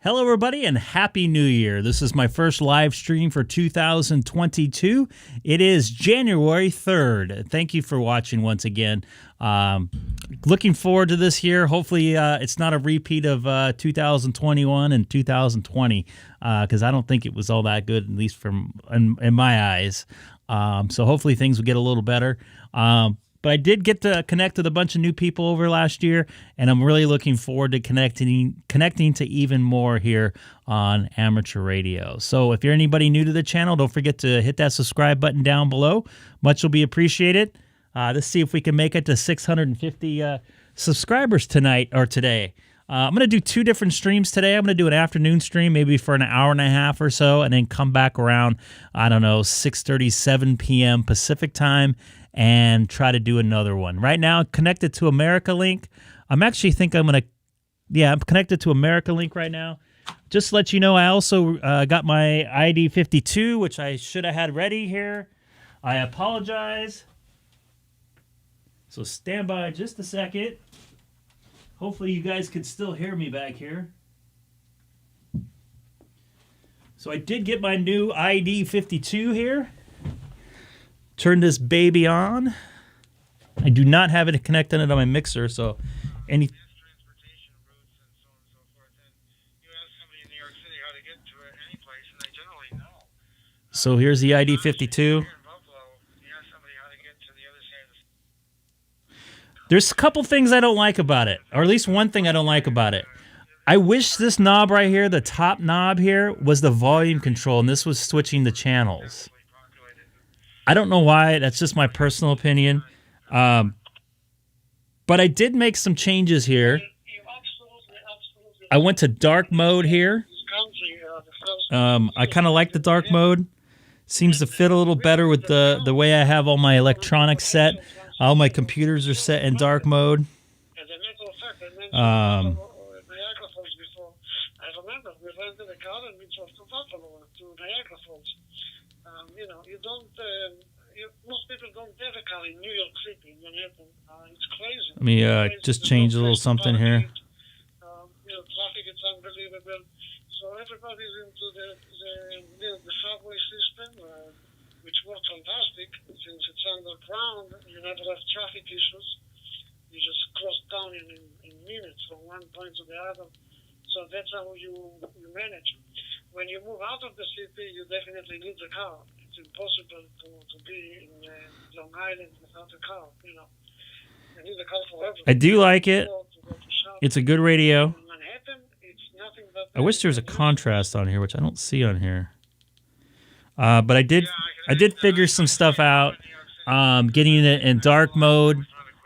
Hello, everybody, and Happy New Year. This is my first live stream for 2022. It is January 3rd. Thank you for watching once again. Looking forward to this year. Hopefully, it's not a repeat of 2021 and 2020, because I don't think it was all that good, at least in my eyes. So hopefully things will get a little better. But I did get to connect with a bunch of new people over last year, and I'm really looking forward to connecting to even more here on Amateur Radio. So if you're anybody new to the channel, don't forget to hit that subscribe button down below. Much will be appreciated. Let's see if we can make it to 650 subscribers tonight or today. I'm going to do two different streams today. I'm going to do an afternoon stream, maybe for an hour and a half or so, and then come back around, I don't know, 6:37 p.m. Pacific time, and try to do another one. Right now, connected to America Link. I'm connected to America Link right now. Just to let you know, I also got my ID 52, which I should have had ready here. I apologize. So stand by just a second. Hopefully you guys can still hear me back here. So I did get my new ID 52 here. Turn this baby on. I do not have it connected on my mixer, so any. So here's the ID 52. There's a couple things I don't like about it, or at least one thing I don't like about it. I wish this knob right here, the top knob here, was the volume control, and this was switching the channels. I don't know why. That's just my personal opinion. But I did make some changes here. I went to dark mode here. I kind of like the dark mode. Seems to fit a little better with the way I have all my electronics set. All my computers are set in dark mode. Most people don't have a car in New York City, in Manhattan. It's crazy. Let me just change a little something here. Traffic is unbelievable. So everybody's into the subway system, which works fantastic. Since it's underground, you never have traffic issues. You just cross town in minutes from one point to the other. So that's how you manage. When you move out of the city, you definitely need a car. It's impossible to be in Long Island without a car, You need a car for everything. I do like it. It's a good radio. In Manhattan, it's nothing but... I wish there was a contrast on here, which I don't see on here. But I did figure some stuff out, getting it in dark mode,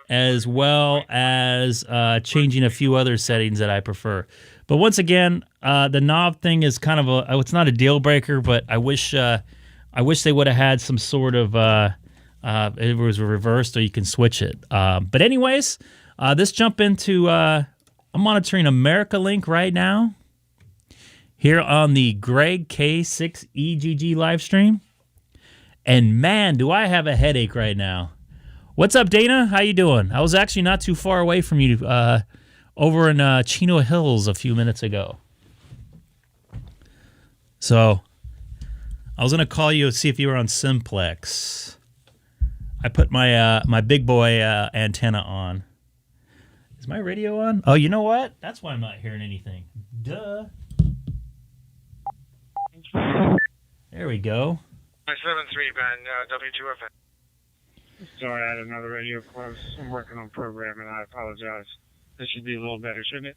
as well as changing a few other settings that I prefer. But once again, the knob thing is kind of it's not a deal breaker, but I wish they would have had some sort of it was reversed, or you can switch it. But anyways, let's jump into I'm monitoring America Link right now here on the Greg K6EGG live stream. And man, do I have a headache right now. What's up, Dana? How you doing? I was actually not too far away from you over in Chino Hills a few minutes ago. So I was going to call you and see if you were on Simplex. I put my my big boy antenna on. Is my radio on? Oh, you know what? That's why I'm not hearing anything. Duh. There we go. My 7-3 band, W2FM. Sorry, I had another radio close. I'm working on programming. I apologize. This should be a little better, shouldn't it?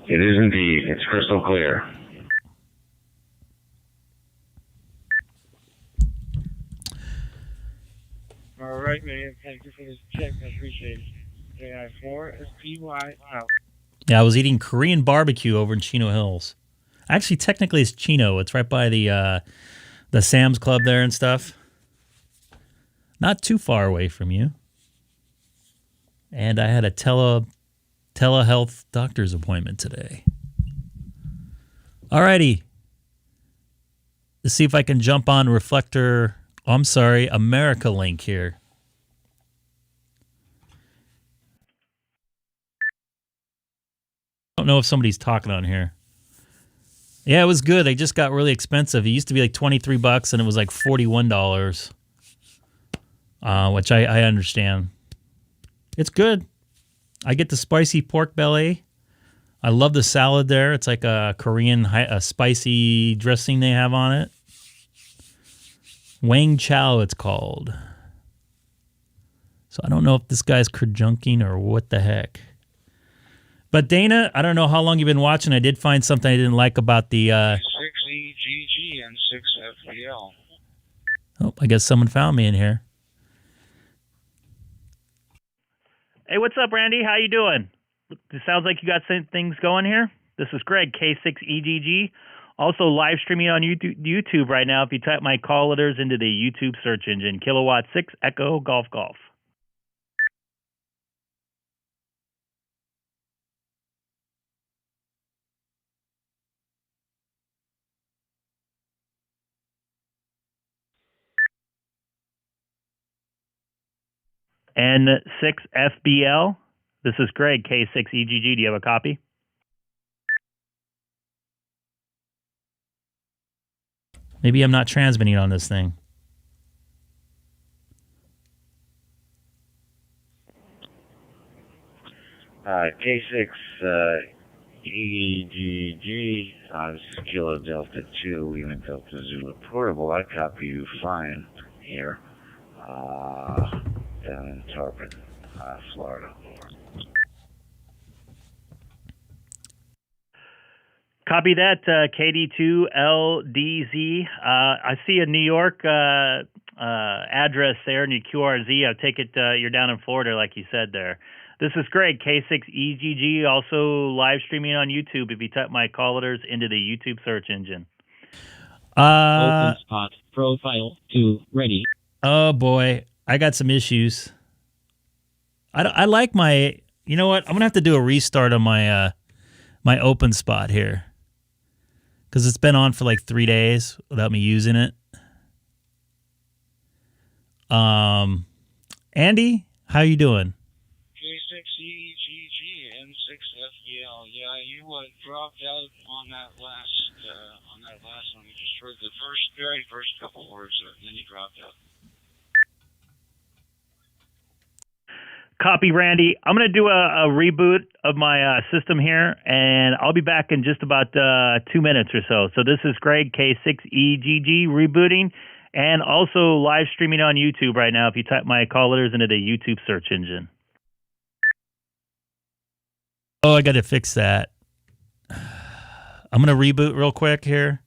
It is indeed. It's crystal clear. All right, man. Thank you for this check. I appreciate it. JI4SPY out. Yeah, I was eating Korean barbecue over in Chino Hills. Actually, technically, it's Chino. It's right by the Sam's Club there and stuff. Not too far away from you. And I had a telehealth doctor's appointment today. Alrighty. Let's see if I can jump on Reflector. Oh, I'm sorry, America Link here. don't know if somebody's talking on here. Yeah, it was good. They just got really expensive. It used to be like $23 and it was like $41, which I understand. It's good. I get the spicy pork belly. I love the salad there. It's like a Korean spicy dressing they have on it. Wang Chow, it's called. So I don't know if this guy's kerjunking or what the heck. But Dana, I don't know how long you've been watching. I did find something I didn't like about the... K6EGG and 6FBL. Oh, I guess someone found me in here. Hey, what's up, Randy? How you doing? It sounds like you got some things going here. This is Greg, K6EGG. Also live streaming on YouTube right now. If you type my call letters into the YouTube search engine, Kilowatt 6 Echo Golf Golf. N6FBL. This is Greg, K6EGG. Do you have a copy? Maybe I'm not transmitting on this thing. K6 EGG, this is Kilo Delta 2, Lima Delta Zulu Portable. I copy you fine here, down in Tarpon, Florida. Copy that, KD2LDZ. I see a New York address there in your QRZ. I take it you're down in Florida, like you said there. This is Greg, K6EGG, also live streaming on YouTube if you type my call letters into the YouTube search engine. Open spot, profile 2, ready. Oh, boy. I got some issues. I like my... You know what? I'm going to have to do a restart on my my open spot here. Because it's been on for like 3 days without me using it. Andy, how you doing? K6EGG and 6FBL. Yeah, you dropped out on that last one. You just heard the very first couple words, and then you dropped out. Copy, Randy. I'm going to do a reboot of my system here, and I'll be back in just about 2 minutes or so. So this is Greg, K6EGG, rebooting, and also live streaming on YouTube right now if you type my call letters into the YouTube search engine. Oh, I got to fix that. I'm going to reboot real quick here.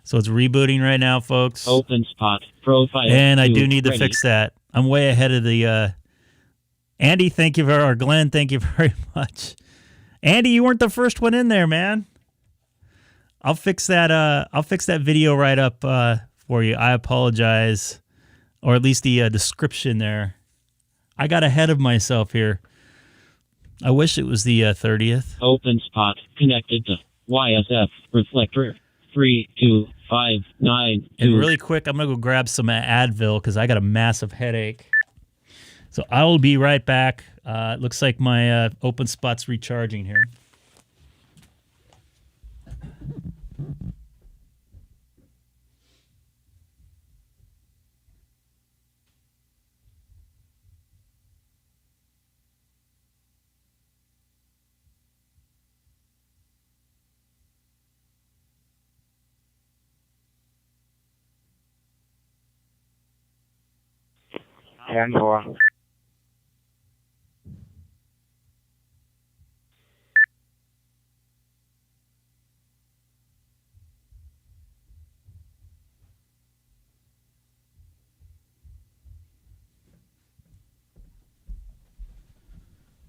So it's rebooting right now, folks. Open spot, profile. And I do need to fix that. I'm way ahead of the... Andy, thank you or Glenn, thank you very much. Andy, you weren't the first one in there, man. I'll fix that. I'll fix that video right up for you. I apologize, or at least the description there. I got ahead of myself here. I wish it was the 30th. Open spot connected to YSF reflector 32592. And really quick, I'm gonna go grab some Advil because I got a massive headache. So I will be right back. It looks like my open spot's recharging here. And more.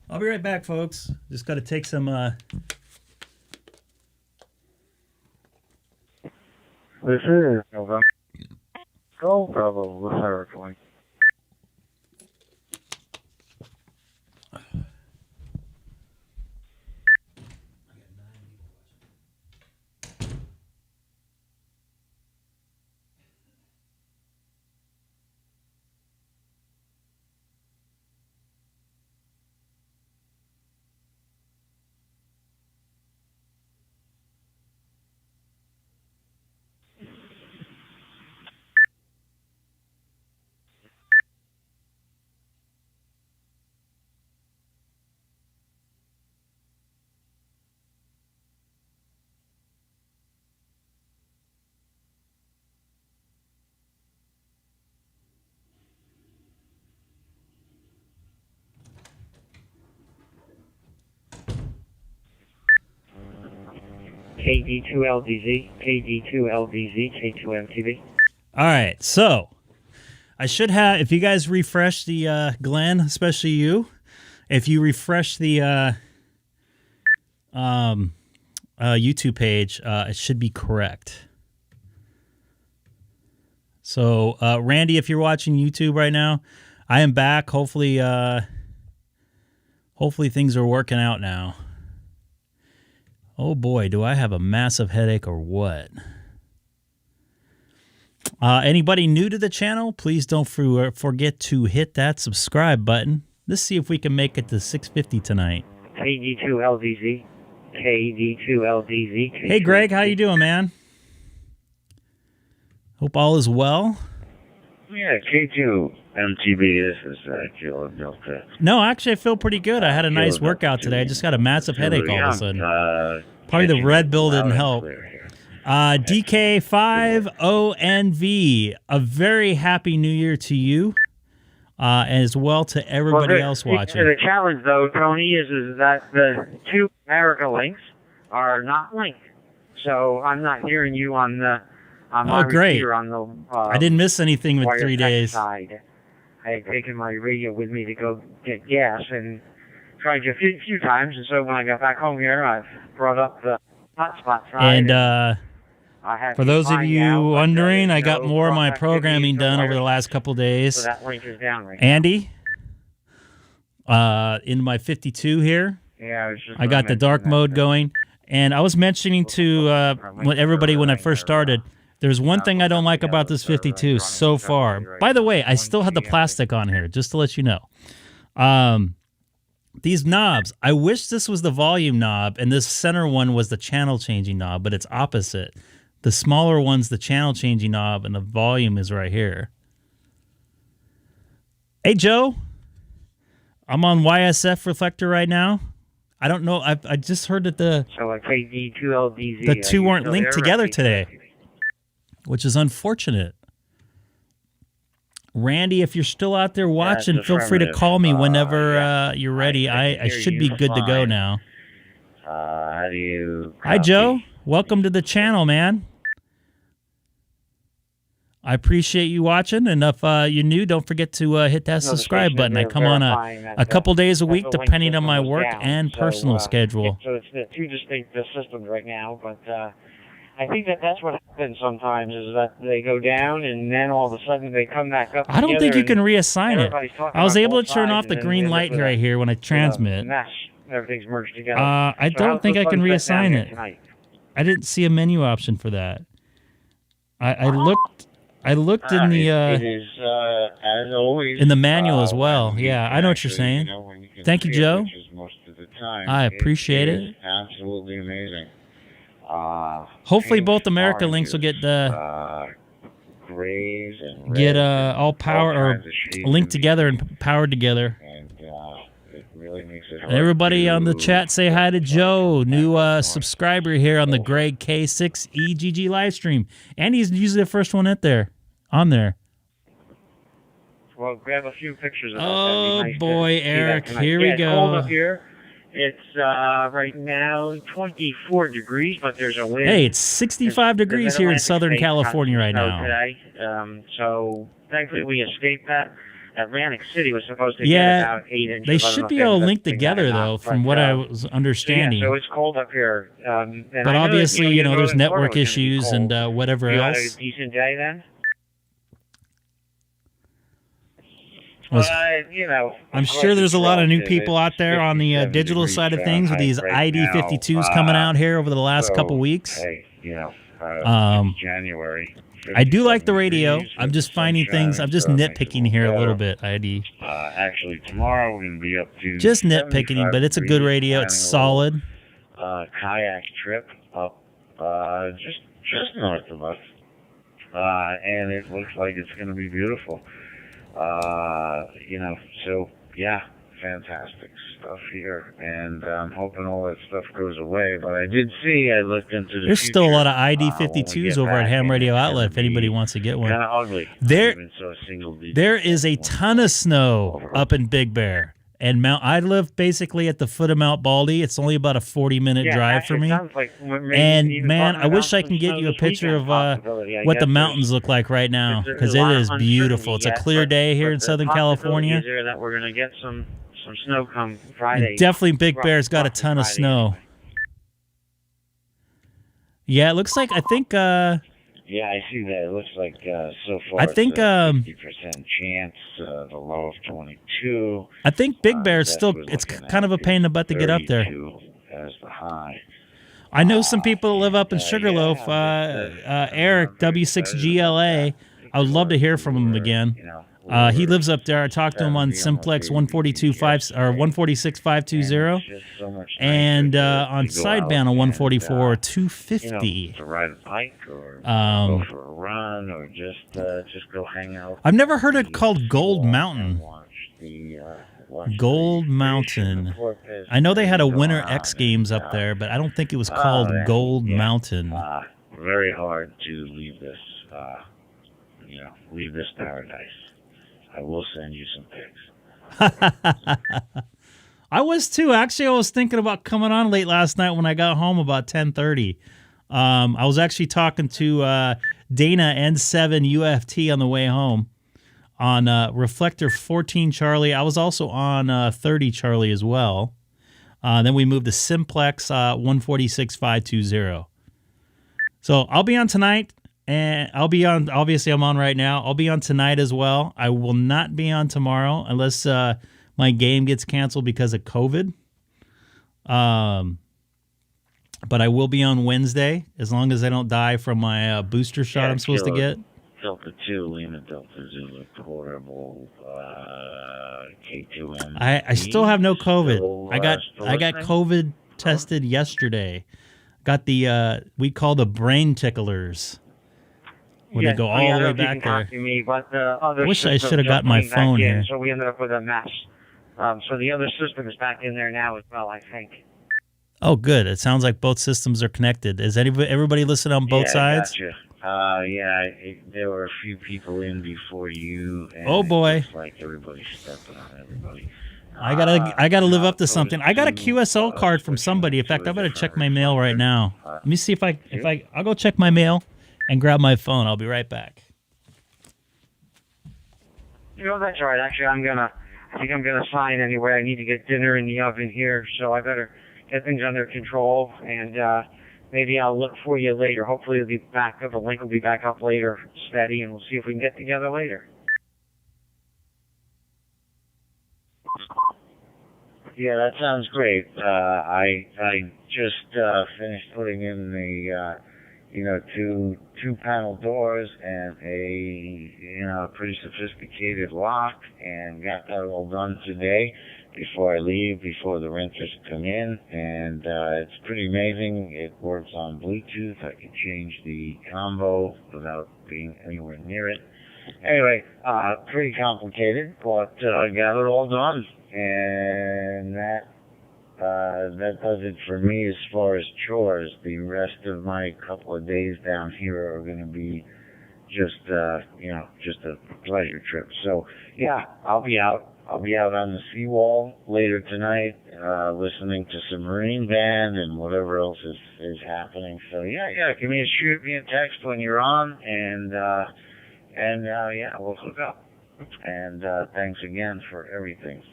I'll be right back, folks. Just got to take some... This is November. Go, Bravo, with Hurricane. KD2LDZ, KD2LDZ, K2MTV. All right, so I should have, if you guys refresh the, Glenn, especially you, if you refresh the YouTube page, it should be correct. So, Randy, if you're watching YouTube right now, I am back. Hopefully things are working out now. Oh boy, do I have a massive headache or what? Anybody new to the channel, please don't forget to hit that subscribe button. Let's see if we can make it to 650 tonight. KD2LDZ, KD2LDZ. Hey Greg, how you doing, man? Hope all is well. Yeah, K2 MTB, this is Kilo Delta. No, actually I feel pretty good. I had a nice workout today. I just got a massive headache all of a sudden. Probably the Red Bull didn't help. DK5ONV, a very happy new year to you, as well to everybody else watching. The challenge, though, Tony, is that the two America links are not linked. So I'm not hearing you on the my repeater on the I didn't miss anything with 3 days. Side. I had taken my radio with me to go get gas and tried you a few times, and so when I got back home here, I brought up the hotspot side. And for those of you wondering, I got more of my programming done over the last couple days. So that link is down right Andy, in my 52 here, I got the dark mode going. And I was mentioning to everybody when I first started, there's one thing I don't like about this 52 so far. By the way, I still have the plastic on here, just to let you know. These knobs, I wish this was the volume knob and this center one was the channel changing knob, but it's opposite. The smaller one's the channel changing knob and the volume is right here. Hey, Joe. I'm on YSF reflector right now. I don't know. I just heard that the two weren't linked together today, which is unfortunate. Randy, if you're still out there watching, feel free to call me whenever you're ready. I should be good to go now. How do you copy? Hi, Joe. Welcome to the channel, man. I appreciate you watching, and if you're new, don't forget to hit that subscribe button. I come on a couple days a week, depending on my work and personal schedule. So it's the two distinct systems right now, but I think that's what happens sometimes, is that they go down, and then all of a sudden they come back up. I don't think you can reassign it. I was able to turn off the green light right here when I transmit. Everything's merged together. I don't think I can reassign it. I didn't see a menu option for that. I looked in the it is, as always, in the manual as well. Yeah, I know what you're saying. Thank you, Joe. Most of the time, I appreciate it. Absolutely amazing. Hopefully, both America links will get grays and all power or linked together and powered together. And it really makes it hard. And everybody on the chat, say hi to Joe, new subscriber here on the Greg K6EGG live stream, and he's usually the first one on there. Well, grab a few pictures of Oh nice boy, Eric, here we It's go. cold up here. It's right now 24 degrees, but there's a wind. Hey, it's 65 degrees here in Southern California right now. Today. So thankfully we escaped that. Atlantic City was supposed to get about 8 inches. They should be all linked together, though, from what I was understanding. So it's cold up here. But obviously, there's network issues and whatever you else. You had a decent day then? I'm sure there's a lot of new people out there on the digital side of things with these ID52s coming out here over the last couple weeks. January. I do like the radio. I'm just finding things. I'm just nitpicking here a little bit. Actually, tomorrow we're going to be up to just nitpicking, but it's a good radio. It's solid. Kayak trip up just north of us, and it looks like it's going to be beautiful. So yeah, fantastic stuff here, and I'm hoping all that stuff goes away. But I looked into the There's still a lot of ID52s over at Ham Radio Outlet if anybody wants to get one. Kind of ugly. There is a ton of snow up in Big Bear, And I live basically at the foot of Mount Baldy. It's only about a 40-minute drive for me. Sounds like maybe And even man, talking I wish about I can some get snow you a this picture weekend of possibility. I what guess the mountains look like right now, because it is beautiful. It's a clear day here in Southern California. There that we're gonna get some snow come Friday. And definitely Big Bear's got a ton of snow. Anyway. Yeah, it looks like, I think Yeah, I see that. It looks like so far I think it's a 50% chance, the low of 22. I think Big Bear's still, we're it's looking kind of a at pain in the butt to get up there. 32 as the high. I know some people that live up in yeah, Sugarloaf. Eric, W6GLA. I would love to hear from him again. You know, He lives up there. I talked to him on Simplex 142.5 and on Sideband on 144 250. to ride a bike or go for a run or just go hang out. I've never heard it called Gold Mountain. Watch Gold Mountain. I know they had a Winter X Games up there, but I don't think it was called Gold Mountain. Very hard to leave this, leave this paradise. I will send you some pics. I was too. Actually, I was thinking about coming on late last night when I got home about 10:30. I was actually talking to Dana N7 UFT on the way home on Reflector 14 Charlie. I was also on 30 Charlie as well. Then we moved to Simplex 146.520. So I'll be on tonight, and I'll be on, obviously I'm on right now. I'll be on tonight as well. I will not be on tomorrow unless my game gets canceled because of COVID. But I will be on Wednesday as long as I don't die from my booster shot I'm supposed to get. Delta 2, Lima Delta Zulu, portable, K2M. I still have no COVID. I got COVID tested yesterday. Got the we call the brain ticklers. When they go all the way back there. Me, but the Wish I should have got my phone here. So we ended up with a mess. So the other system is back in there now as well, I think. Oh, good. It sounds like both systems are connected. Is everybody listening on both sides? Gotcha. There were a few people in before you. And oh boy! It's like everybody stepping on everybody. I gotta live up to something. I got a QSO card from somebody. In fact, I better check my mail right now. Let me see if I'll go check my mail and grab my phone. I'll be right back. That's all right. Actually, I think I'm gonna sign anyway. I need to get dinner in the oven here, so I better get things under control, and maybe I'll look for you later. Hopefully it'll be back up. The link will be back up later, steady, and we'll see if we can get together later. Yeah, that sounds great. I just finished putting in the two panel doors and a pretty sophisticated lock, and got that all done today before I leave, before the renters come in, and it's pretty amazing. It works on Bluetooth. I can change the combo without being anywhere near it. Anyway, pretty complicated, but I got it all done, and that does it for me as far as chores. The rest of my couple of days down here are going to be just a pleasure trip. So yeah, I'll be out on the seawall later tonight, listening to some Marine band and whatever else is happening. So yeah, shoot me a text when you're on, and we'll hook up. And thanks again for everything.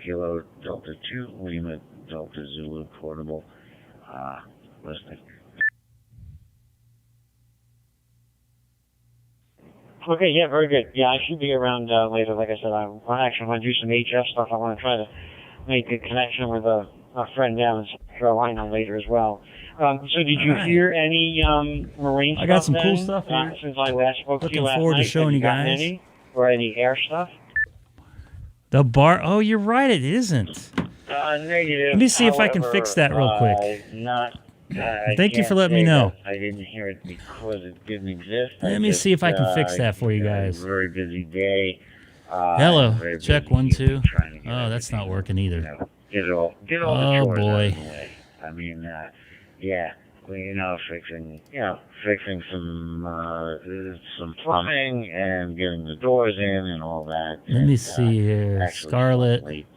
Kilo Delta 2, Lima Delta Zulu, portable, listening. Okay, yeah, very good. Yeah, I should be around later. Like I said, I actually want to do some HF stuff. I want to try to make a connection with a friend down in South Carolina later as well. So did you hear any Marine stuff? I got some cool then, stuff here. Since I last spoke to you last Looking forward night? to showing you guys. Any, or any air stuff? The bar. Oh, you're right. It isn't. Negative. Let me see if I can fix that real quick. Thank you for letting me know. I didn't hear it because it didn't exist. Let me see if I can fix that for you guys. Very busy day. Hello. Check 1 2. Oh, that's not working either. Get all the chores Oh out of boy. the way. I mean, fixing some plumbing and getting the doors in and all that. Let me see here. Actually, Scarlet. late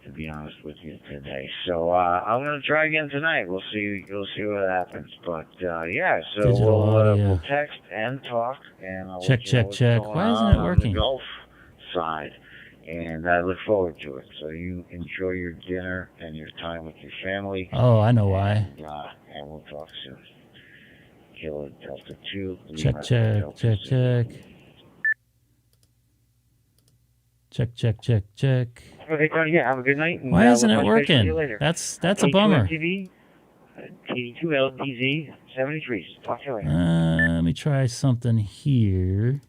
to be honest with you today. So I'm gonna try again tonight. We'll see what happens. But yeah, so Digital audio. we'll text and talk, and I'll Check, let you know check, what's check. going Why isn't on it working? on the Gulf side. And I look forward to it. So you enjoy your dinner and your time with your family. Oh, I know why. And we'll talk soon. Kilo Delta 2. Check, check, check, check. Check, check, check, check. Okay, yeah, have a good night. And, Why isn't we'll it touch base with you working? later. That's a bummer. K6EGG, K2LTZ73. Talk to you later. Let me try something here.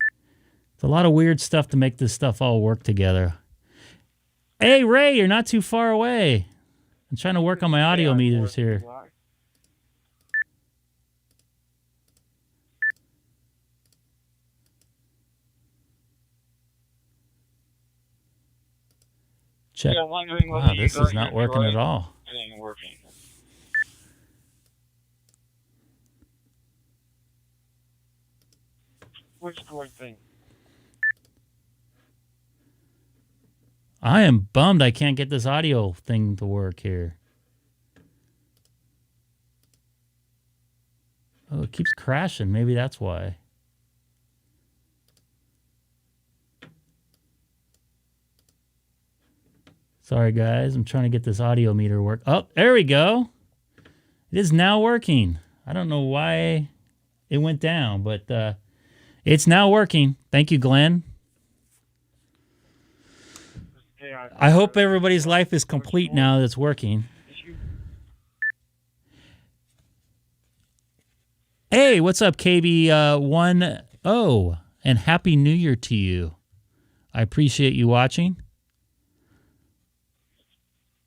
It's a lot of weird stuff to make this stuff all work together. Hey, Ray, you're not too far away. I'm trying to work on my audio meters here. Check. Yeah, wondering whether Wow, you this got is not your working Droid at all. thing working. Which Droid thing? I am bummed I can't get this audio thing to work here. Oh, it keeps crashing. Maybe that's why. Sorry, guys. I'm trying to get this audio meter work. Oh, there we go. It is now working. I don't know why it went down, but it's now working. Thank you, Glenn. I hope everybody's life is complete now that's working. Hey, what's up, KB10? And Happy New Year to you. I appreciate you watching.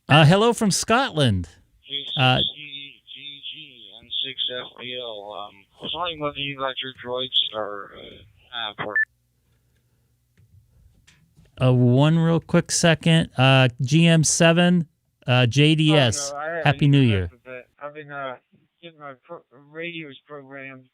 Hello from Scotland. K6EGG and 6FBL. I was wondering whether you got your DroidStar app working. One real quick second. GM7 JDS. Oh, no, I haven't Happy New used Year. that. I've been getting my radios programmed,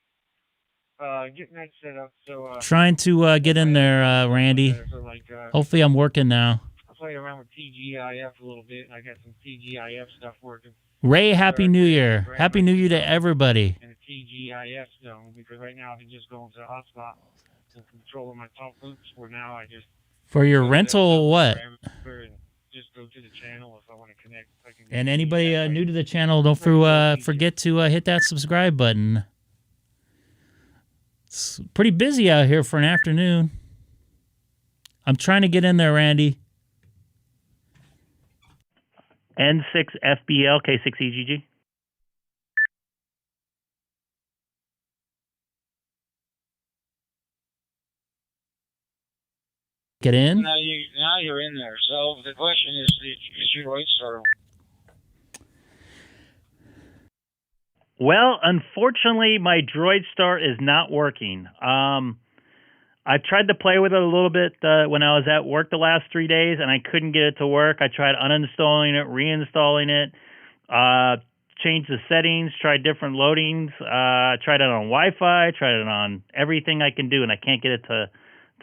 getting that set up. So Trying to get in there, Randy. so like, Hopefully I'm working now. I played around with TGIF a little bit, and I got some TGIF stuff working. Ray, Happy New Year. Happy New Year to everybody. In the TGIF zone, because right now I can just go into the hotspot and control my top loops, where now I just... For your rental, what? Just go to the channel if I want to connect. And anybody new to the channel, don't forget to hit that subscribe button. It's pretty busy out here for an afternoon. I'm trying to get in there, Randy. N6FBL, K6EGG. Get in? Now you're in there. So the question is your DroidStar. Well, unfortunately, my DroidStar is not working. I tried to play with it a little bit when I was at work the last 3 days, and I couldn't get it to work. I tried uninstalling it, reinstalling it, changed the settings, tried different loadings, tried it on Wi-Fi, tried it on everything I can do, and I can't get it to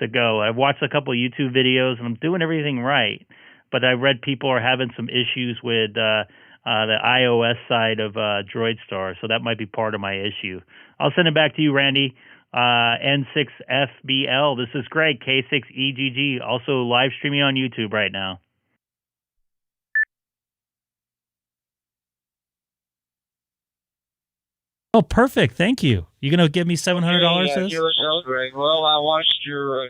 go. I've watched a couple of YouTube videos, and I'm doing everything right, but I read people are having some issues with the iOS side of DroidStar, so that might be part of my issue. I'll send it back to you, Randy. N6FBL. This is Greg, K6EGG, also live streaming on YouTube right now. Oh, perfect. Thank you. You going to give me $700 Yeah, for this? Greg. Well, I watched your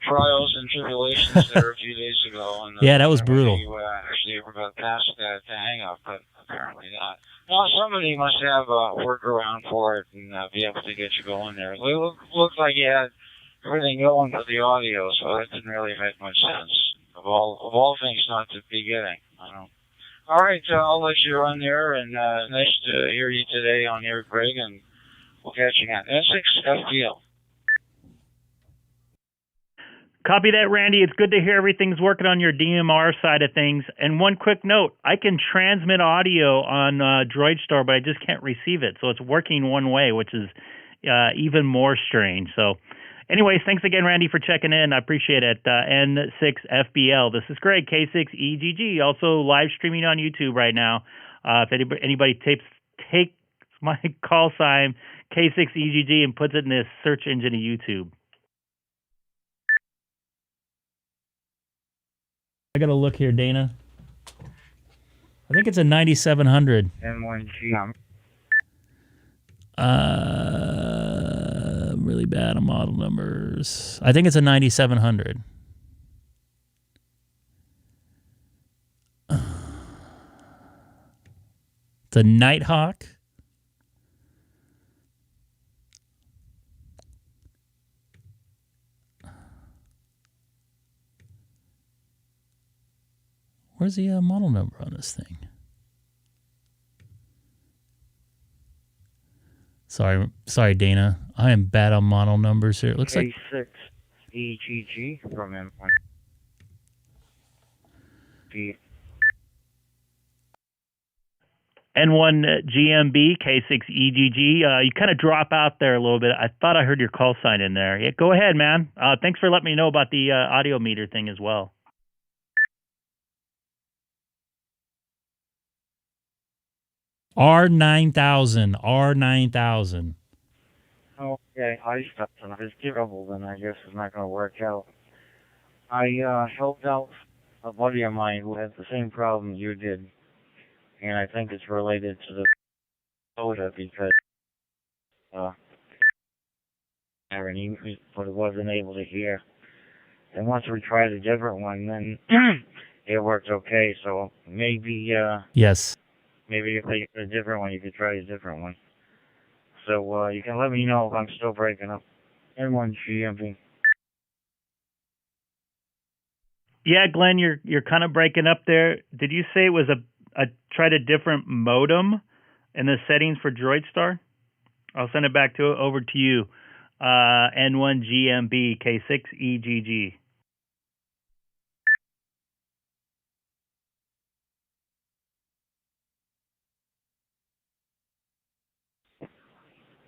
trials and tribulations there a few days ago. And, yeah, that was brutal. You actually ever got past that hang up, but apparently not. Well, somebody must have a workaround for it and be able to get you going there. It looked like you had everything going for the audio, so that didn't really make much sense. Of all things not to be getting. I don't. All right, I'll let you run there, and nice to hear you today on here, Greg, and we'll catch you again. N6FBL. Copy that, Randy. It's good to hear everything's working on your DMR side of things. And one quick note, I can transmit audio on DroidStar, but I just can't receive it. So it's working one way, which is even more strange. So Anyways, thanks again, Randy, for checking in. I appreciate it. N6FBL. This is Greg, K6EGG, also live streaming on YouTube right now. If anybody takes my call sign, K6EGG, and puts it in the search engine of YouTube. I got to look here, Dana. I think it's a 9700. N1G. Really bad on model numbers. I think it's a 9700. It's a Nighthawk. Where's the model number on this thing? Sorry, Dana. I am bad on model numbers here. It looks like K6EGG from M1. N1 GMB K6EGG. You kind of drop out there a little bit. I thought I heard your call sign in there. Yeah, go ahead, man. Thanks for letting me know about the audio meter thing as well. R9000. Okay, I stopped and I was terrible, then I guess it's not going to work out. I helped out a buddy of mine who had the same problem you did, and I think it's related to the soda because but it wasn't able to hear. And once we tried a different one, then it worked okay. So maybe Yes. maybe if they get a different one, you could try a different one. So you can let me know if I'm still breaking up. N1 GMB. Yeah, Glenn, you're kind of breaking up there. Did you say it was tried a different modem in the settings for DroidStar? I'll send it back over to you. N1 GMB K6EGG.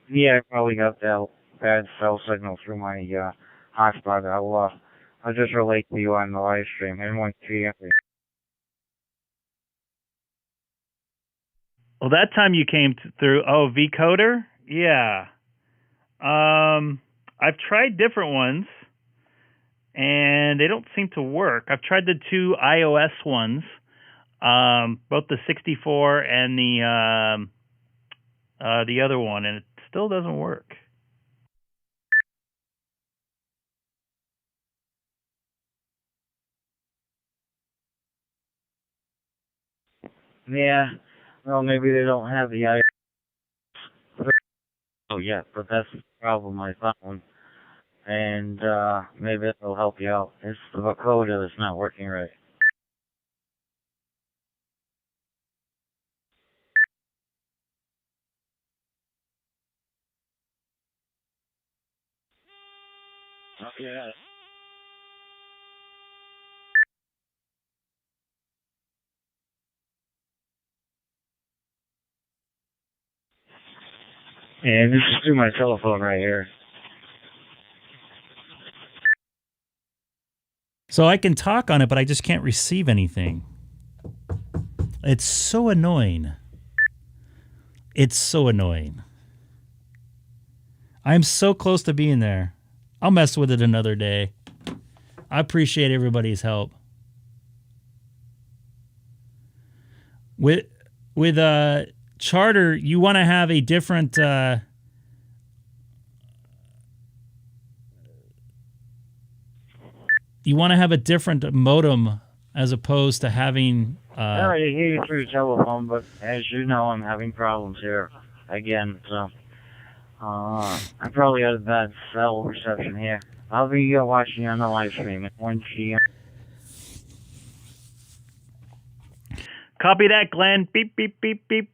Yeah, I probably got that bad cell signal through my hotspot. I'll just relate to you on the live stream. N1 GMB. Well, that time you came through. Oh, vCoder? Yeah. I've tried different ones, and they don't seem to work. I've tried the two iOS ones, both the 64 and the other one, and it still doesn't work. Yeah, well, maybe they don't have the iOS. Oh, yeah, but that's the problem I found. And maybe it'll help you out. It's the vocoder that's not working right. Okay. And this is through my telephone right here. So I can talk on it, but I just can't receive anything. It's so annoying. It's so annoying. I'm so close to being there. I'll mess with it another day. I appreciate everybody's help. With Charter, you want to have a different modem as opposed to having I already hear you through telephone, but as you know, I'm having problems here again, so I probably got a bad cell reception here. I'll be watching you on the live stream at 1 p.m. Copy that, Glenn. Beep, beep, beep, beep.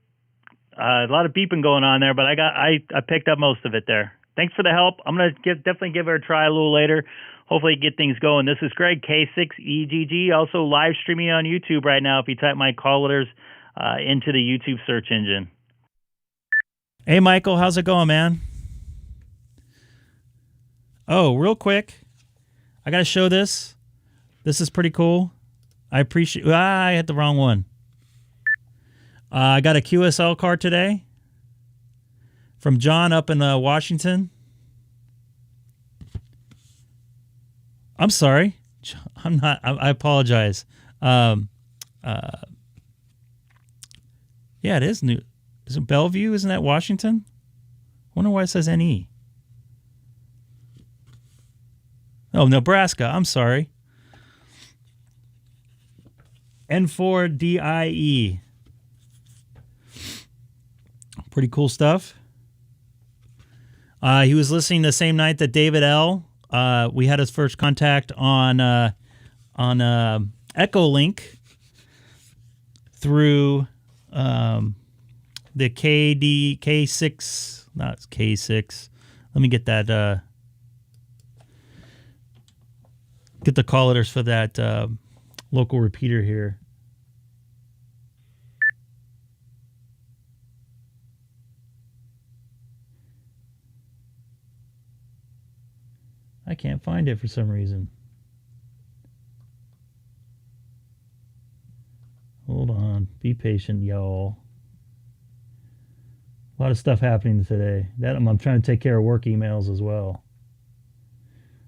A lot of beeping going on there, but I picked up most of it there. Thanks for the help. I'm going to definitely give her a try a little later. Hopefully get things going. This is Greg, K6EGG, also live streaming on YouTube right now if you type my call letters into the YouTube search engine. Hey, Michael, how's it going, man? Oh, real quick, I got to show this. This is pretty cool. I appreciate... I hit the wrong one. I got a QSL card today from John up in Washington. I'm sorry. I'm not... I apologize. Yeah, it is new. Is it Bellevue? Isn't that Washington? I wonder why it says NE. Oh, Nebraska. I'm sorry. N4DIE. Pretty cool stuff. He was listening the same night that David L. We had his first contact on Echolink through the K6, not K6. Let me get that. Get the call letters for that local repeater here. I can't find it for some reason. Hold on. Be patient, y'all. A lot of stuff happening today. I'm trying to take care of work emails as well.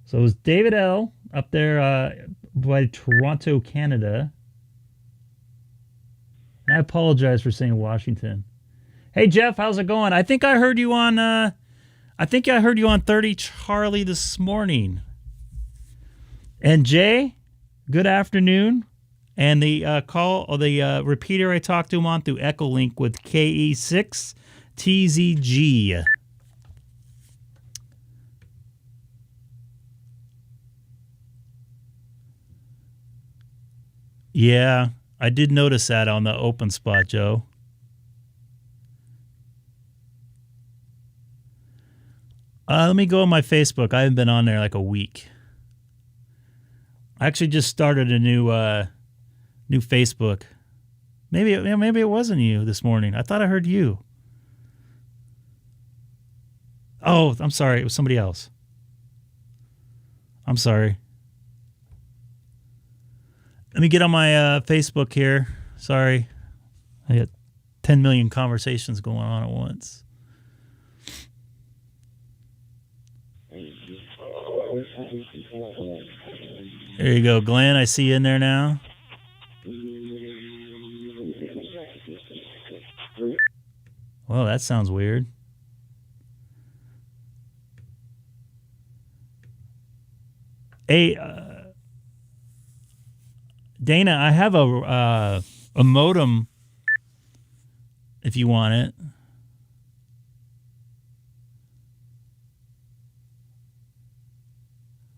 So it was David L. up there by Toronto, Canada. And I apologize for saying Washington. Hey Jeff, how's it going? I think I heard you on 30 Charlie this morning. And Jay, good afternoon. And the repeater I talked to him on through Echolink with K6EGG. Yeah, I did notice that on the open spot, Joe. Let me go on my Facebook. I haven't been on there like a week. I actually just started a new Facebook. Maybe it wasn't you this morning. I thought I heard you. Oh, I'm sorry. It was somebody else. I'm sorry. Let me get on my Facebook here. Sorry. I got 10 million conversations going on at once. There you go, Glenn. I see you in there now. Well, that sounds weird. Hey, Dana, I have a modem if you want it.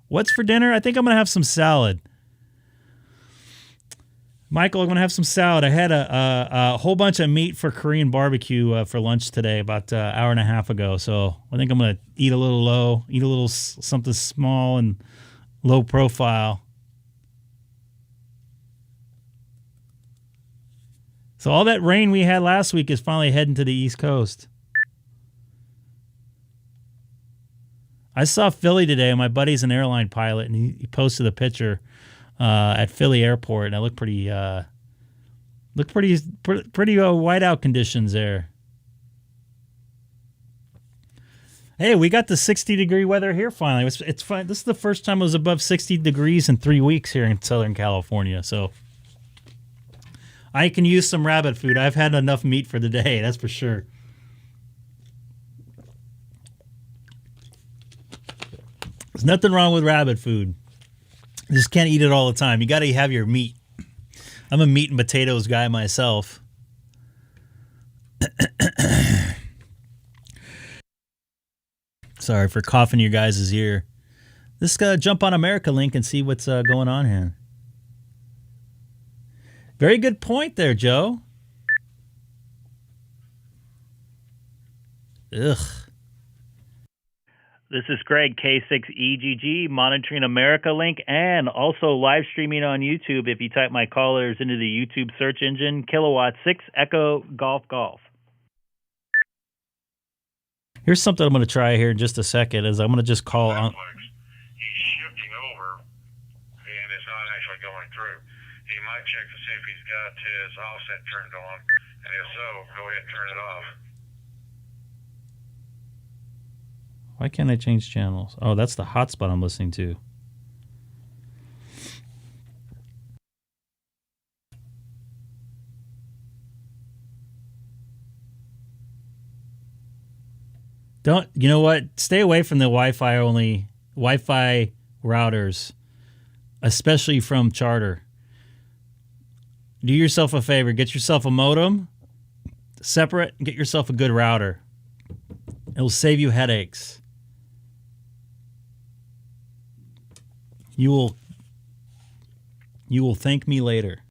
What's for dinner? I think I'm going to have some salad. Michael, I'm going to have some salad. I had a whole bunch of meat for Korean barbecue for lunch today about an hour and a half ago. So I think I'm going to eat a little low, eat a little something small and low profile. So all that rain we had last week is finally heading to the East Coast. I saw Philly today. My buddy's an airline pilot, and he posted a picture at Philly Airport, and it looked pretty whiteout conditions there. Hey, we got the 60-degree weather here finally. It's fine. This is the first time it was above 60 degrees in 3 weeks here in Southern California. So I can use some rabbit food. I've had enough meat for the day, that's for sure. There's nothing wrong with rabbit food. You just can't eat it all the time. You got to have your meat. I'm a meat and potatoes guy myself. Sorry for coughing your guys' ear. Let's jump on America Link and see what's going on here. Very good point there, Joe. Ugh. This is Greg, K6EGG, monitoring America Link, and also live streaming on YouTube. If you type my callers into the YouTube search engine, Kilowatt 6 Echo Golf Golf. Here's something I'm going to try here in just a second. Is I'm going to just call on. going through. He might check to see if he's got his offset turned on, and if so, go ahead and turn it off. Why can't I change channels? Oh, that's the hotspot I'm listening to. You know what? Stay away from the Wi-Fi routers, especially from Charter. Do yourself a favor. Get yourself a modem, separate, and get yourself a good router. It'll save you headaches. You will thank me later.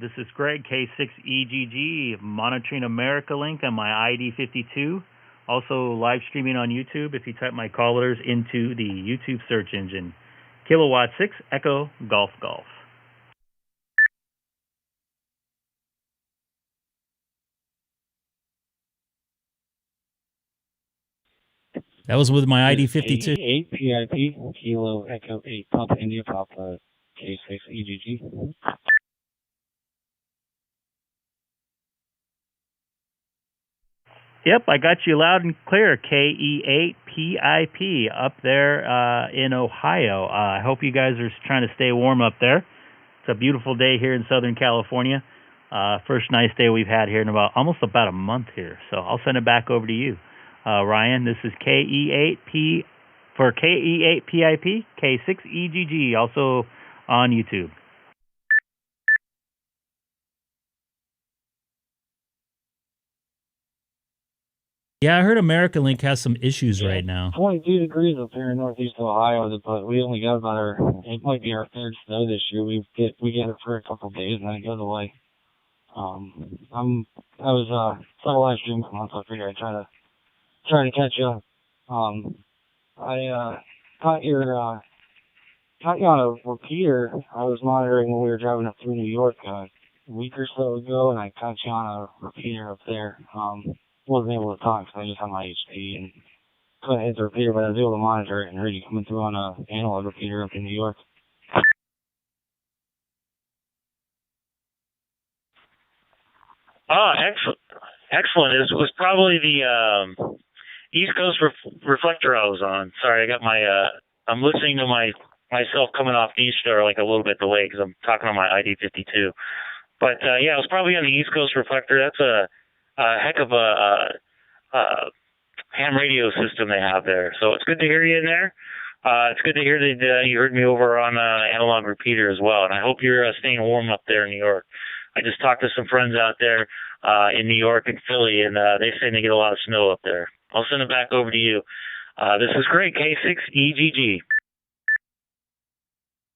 This is Greg, K6EGG, monitoring America Link on my ID52. Also live streaming on YouTube if you type my call letters into the YouTube search engine. Kilowatt 6 Echo Golf Golf. That was with my ID52. 8 PIP, Kilo Echo 8, Papa India, Papa K6EGG. Yep, I got you loud and clear. KE8PIP up there in Ohio. I hope you guys are trying to stay warm up there. It's a beautiful day here in Southern California. First nice day we've had here in almost about a month here. So I'll send it back over to you. Ryan, this is KE8P for KE8PIP, K6EGG, also on YouTube. Yeah, I heard America Link has some issues right now. 22 degrees up here in northeast Ohio, but we only got about it might be our third snow this year. We get it for a couple of days and then it goes away. I was saw a live stream from once, I figured I'd try to catch up. I caught you on a repeater. I was monitoring when we were driving up through New York a week or so ago, and I caught you on a repeater up there. Wasn't able to talk because I just had my HP and couldn't hit the repeater, but I was able to monitor it and heard you coming through on a analog repeater up in New York. Oh, excellent. It was probably the East Coast reflector I was on. Sorry, I got I'm listening to myself coming off DStar like a little bit delayed because I'm talking on my ID52. But yeah, it was probably on the East Coast reflector. That's a heck of a ham radio system they have there. So it's good to hear you in there. It's good to hear that you heard me over on analog repeater as well. And I hope you're staying warm up there in New York. I just talked to some friends out there in New York and Philly, and they say they get a lot of snow up there. I'll send it back over to you. This is great, K6EGG.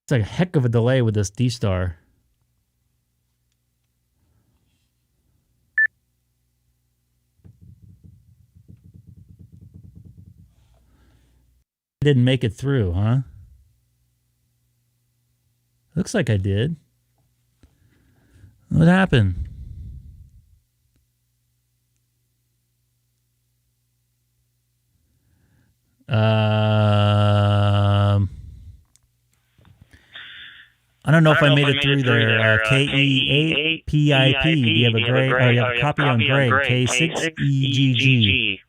It's a heck of a delay with this DStar. I didn't make it through, huh? Looks like I did. What happened? I don't know if I made it through there. KE8PIP. Do you have a Greg? Oh, you have a copy on Greg. K6EGG.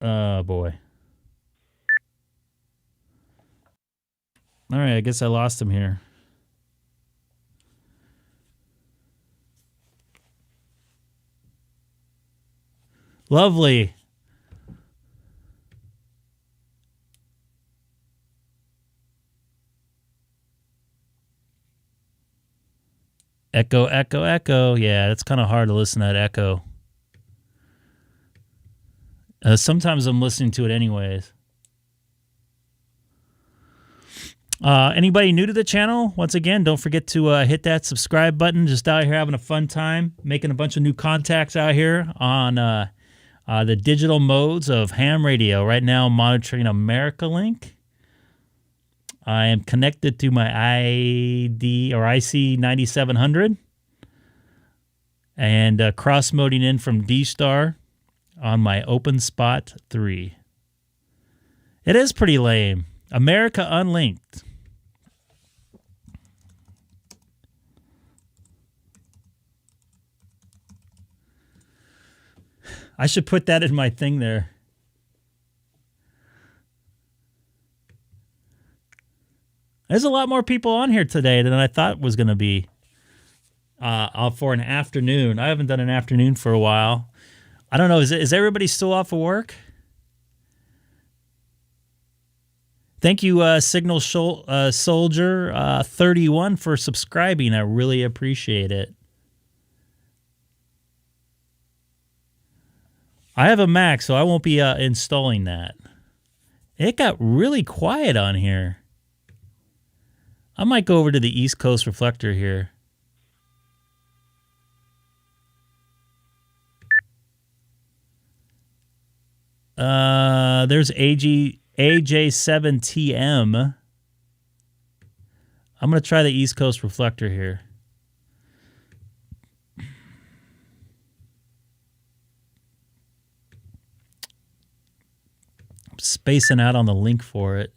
Oh, boy. All right, I guess I lost him here. Lovely. Echo, echo, echo. Yeah, it's kind of hard to listen to that echo. Sometimes I'm listening to it anyways. Anybody new to the channel? Once again, don't forget to hit that subscribe button. Just out here having a fun time, making a bunch of new contacts out here on the digital modes of ham radio. Right now, I'm monitoring America Link. I am connected to my ID or IC-9700. and cross-moding in from DStar on my Open Spot 3. It is pretty lame. America Unlinked. I should put that in my thing there. There's a lot more people on here today than I thought was going to be for an afternoon. I haven't done an afternoon for a while. I don't know. Is everybody still off of work? Thank you, Signal Soldier 31 for subscribing. I really appreciate it. I have a Mac, so I won't be installing that. It got really quiet on here. I might go over to the East Coast Reflector here. There's AJ7TM. I'm going to try the East Coast Reflector here. I'm spacing out on the link for it.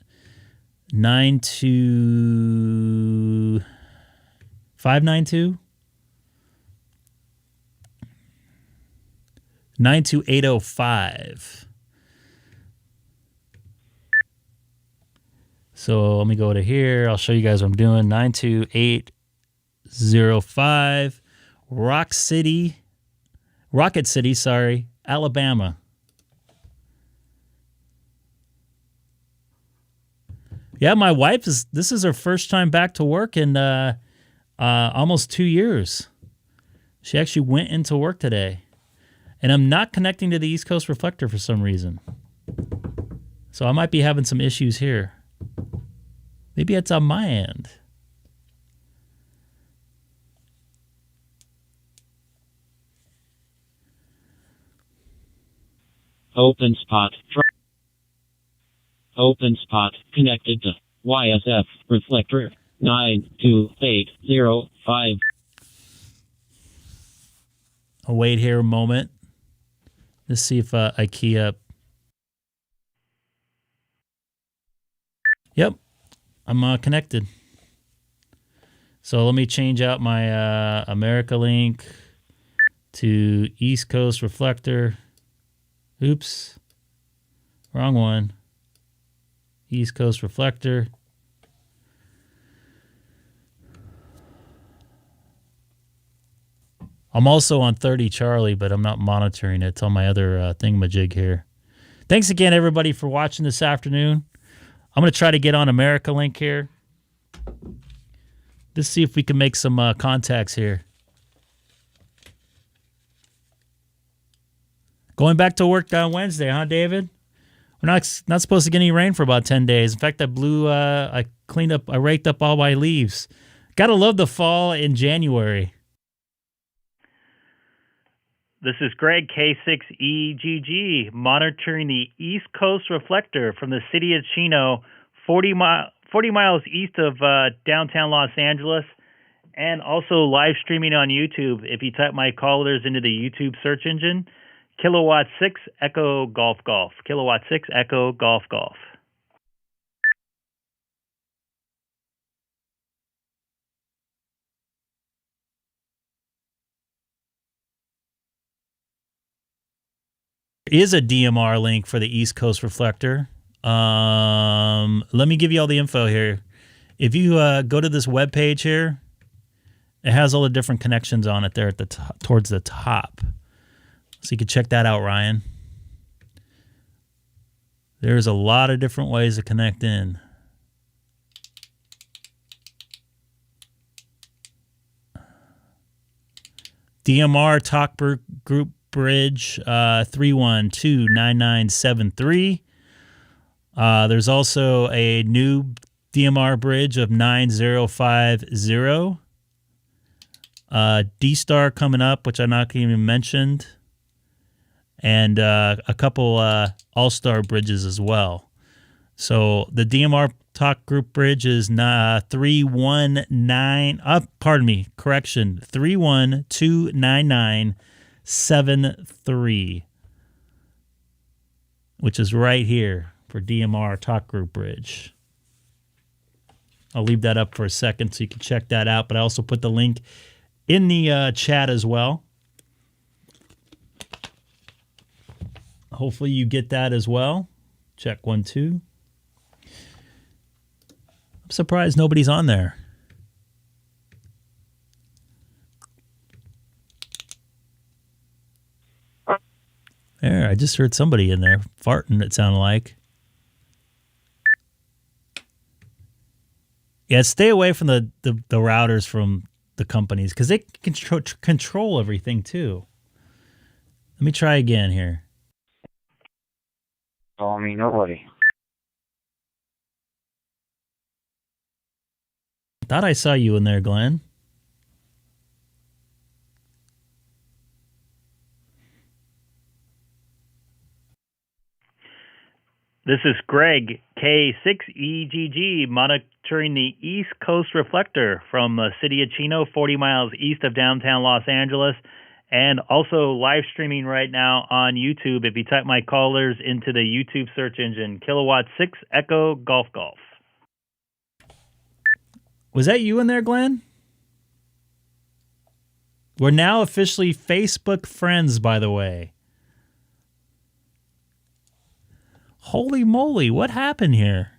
92592 92805. So let me go to here. I'll show you guys what I'm doing. 92805 Rocket City, sorry, Alabama. Yeah, my wife this is her first time back to work in almost 2 years. She actually went into work today. And I'm not connecting to the East Coast Reflector for some reason. So I might be having some issues here. Maybe it's on my end. Open spot. Open spot connected to YSF reflector 92805. I'll wait here a moment. Let's see if I key up. Yep, I'm connected. So let me change out my America link to East Coast Reflector. Oops, wrong one. East Coast Reflector. I'm also on 30 Charlie, but I'm not monitoring it. It's on my other thingamajig here. Thanks again, everybody, for watching this afternoon. I'm going to try to get on America Link here. Let's see if we can make some contacts here. Going back to work on Wednesday, huh, David? We're not supposed to get any rain for about 10 days. In fact, I raked up all my leaves. Gotta love the fall in January. This is Greg, K6EGG, monitoring the East Coast Reflector from the city of Chino, 40 miles east of downtown Los Angeles, and also live streaming on YouTube. If you type my callers into the YouTube search engine, Kilowatt 6 Echo Golf Golf. Kilowatt 6 Echo Golf Golf. Is a DMR link for the East Coast Reflector. Let me give you all the info here. If you go to this web page here, it has all the different connections on it there at the towards the top. So you can check that out, Ryan. There's a lot of different ways to connect in. DMR Talk Group Bridge 3129973. There's also a new DMR bridge of 9050. DStar coming up, which I'm not even mentioned. And a couple All-Star bridges as well. So the DMR talk group bridge is 319. Pardon me. Correction. 31299973, which is right here for DMR talk group bridge. I'll leave that up for a second so you can check that out. But I also put the link in the chat as well. Hopefully you get that as well. Check 1, 2. I'm surprised nobody's on there. There, I just heard somebody in there farting, it sounded like. Yeah, stay away from the routers from the companies because they control everything too. Let me try again here. Call me nobody. Thought I saw you in there, Glenn. This is Greg, K6EGG, monitoring the East Coast Reflector from the city of Chino, 40 miles east of downtown Los Angeles, and also live streaming right now on YouTube. If you type my callers into the YouTube search engine, Kilowatt 6 Echo Golf Golf. Was that you in there, Glenn? We're now officially Facebook friends, by the way. Holy moly, what happened here?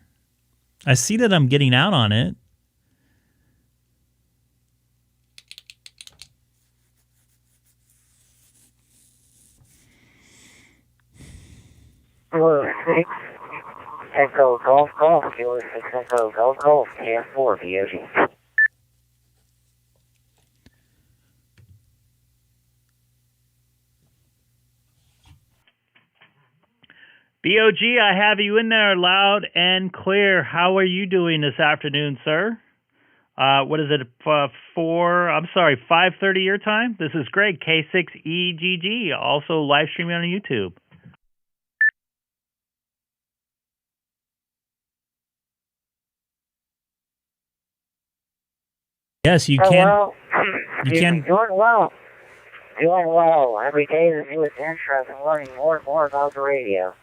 I see that I'm getting out on it. Echo Golf Golf, Kilo 6 Echo Golf Golf, KF4, VOG. BOG, I have you in there loud and clear. How are you doing this afternoon, sir? What is it, 5:30 your time? This is Greg, K6EGG, also live streaming on YouTube. Yes, you can. Well, you can. Doing well. Doing well. Every day the newest interest in learning more and more about the radio.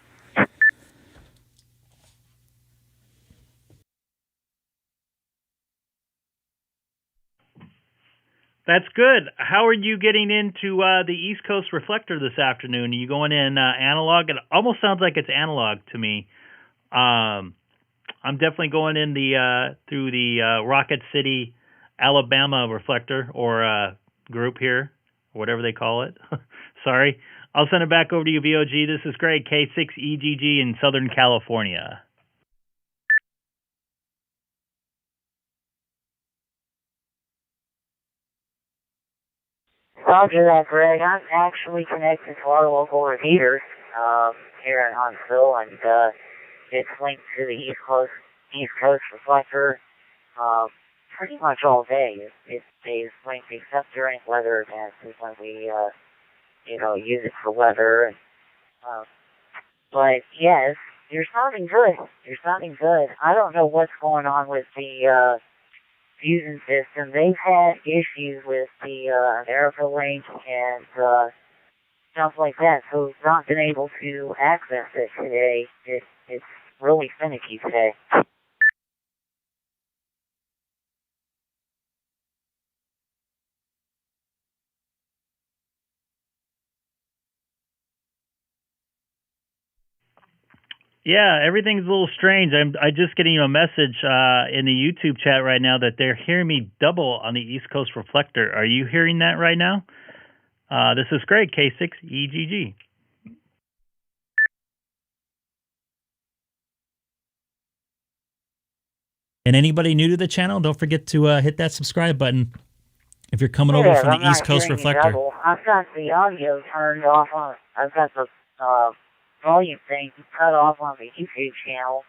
That's good. How are you getting into the East Coast Reflector this afternoon? Are you going in analog? It almost sounds like it's analog to me. I'm definitely going in the through the Rocket City, Alabama Reflector or group here, or whatever they call it. Sorry. I'll send it back over to you, VOG. This is Greg, K6EGG in Southern California. I'll do that, Greg. I'm actually connected to our local repeaters here in Huntsville, and it's linked to the East Coast Reflector pretty much all day. It stays linked except during weather events is when we use it for weather. But yes, you're sounding good. You're sounding good. I don't know what's going on with the fusion system. They've had issues with the Erica link and stuff like that, so we've not been able to access it today. It's really finicky today. Yeah, everything's a little strange. I'm just getting a message in the YouTube chat right now that they're hearing me double on the East Coast Reflector. Are you hearing that right now? This is Greg, K6EGG. And anybody new to the channel, don't forget to hit that subscribe button if you're coming over from the East Coast Reflector. I've got the audio turned off on. I've got the volume thing cut off on the YouTube channel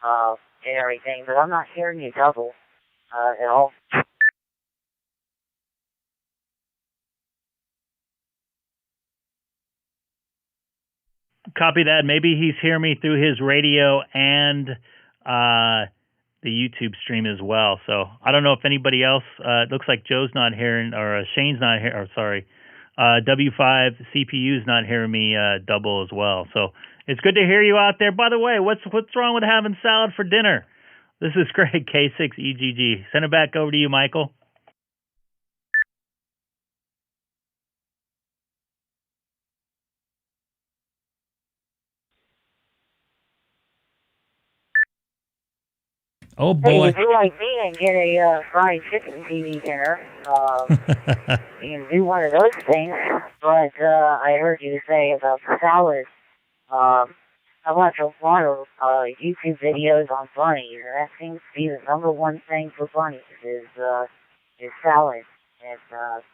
and everything, but I'm not hearing you double at all. Copy that. Maybe he's hearing me through his radio and the YouTube stream as well. So I don't know if anybody else. It looks like Joe's not hearing, or Shane's not here. Or sorry, W5 CPU's not hearing me double as well. So it's good to hear you out there. By the way, what's wrong with having salad for dinner? This is Greg, K6EGG. Send it back over to you, Michael. Oh boy! Hey, if you like me and get a fried chicken TV dinner, you can do one of those things. But I heard you say about the salad. I watch a lot of YouTube videos on bunnies, and that seems to be the number one thing for bunnies is salad and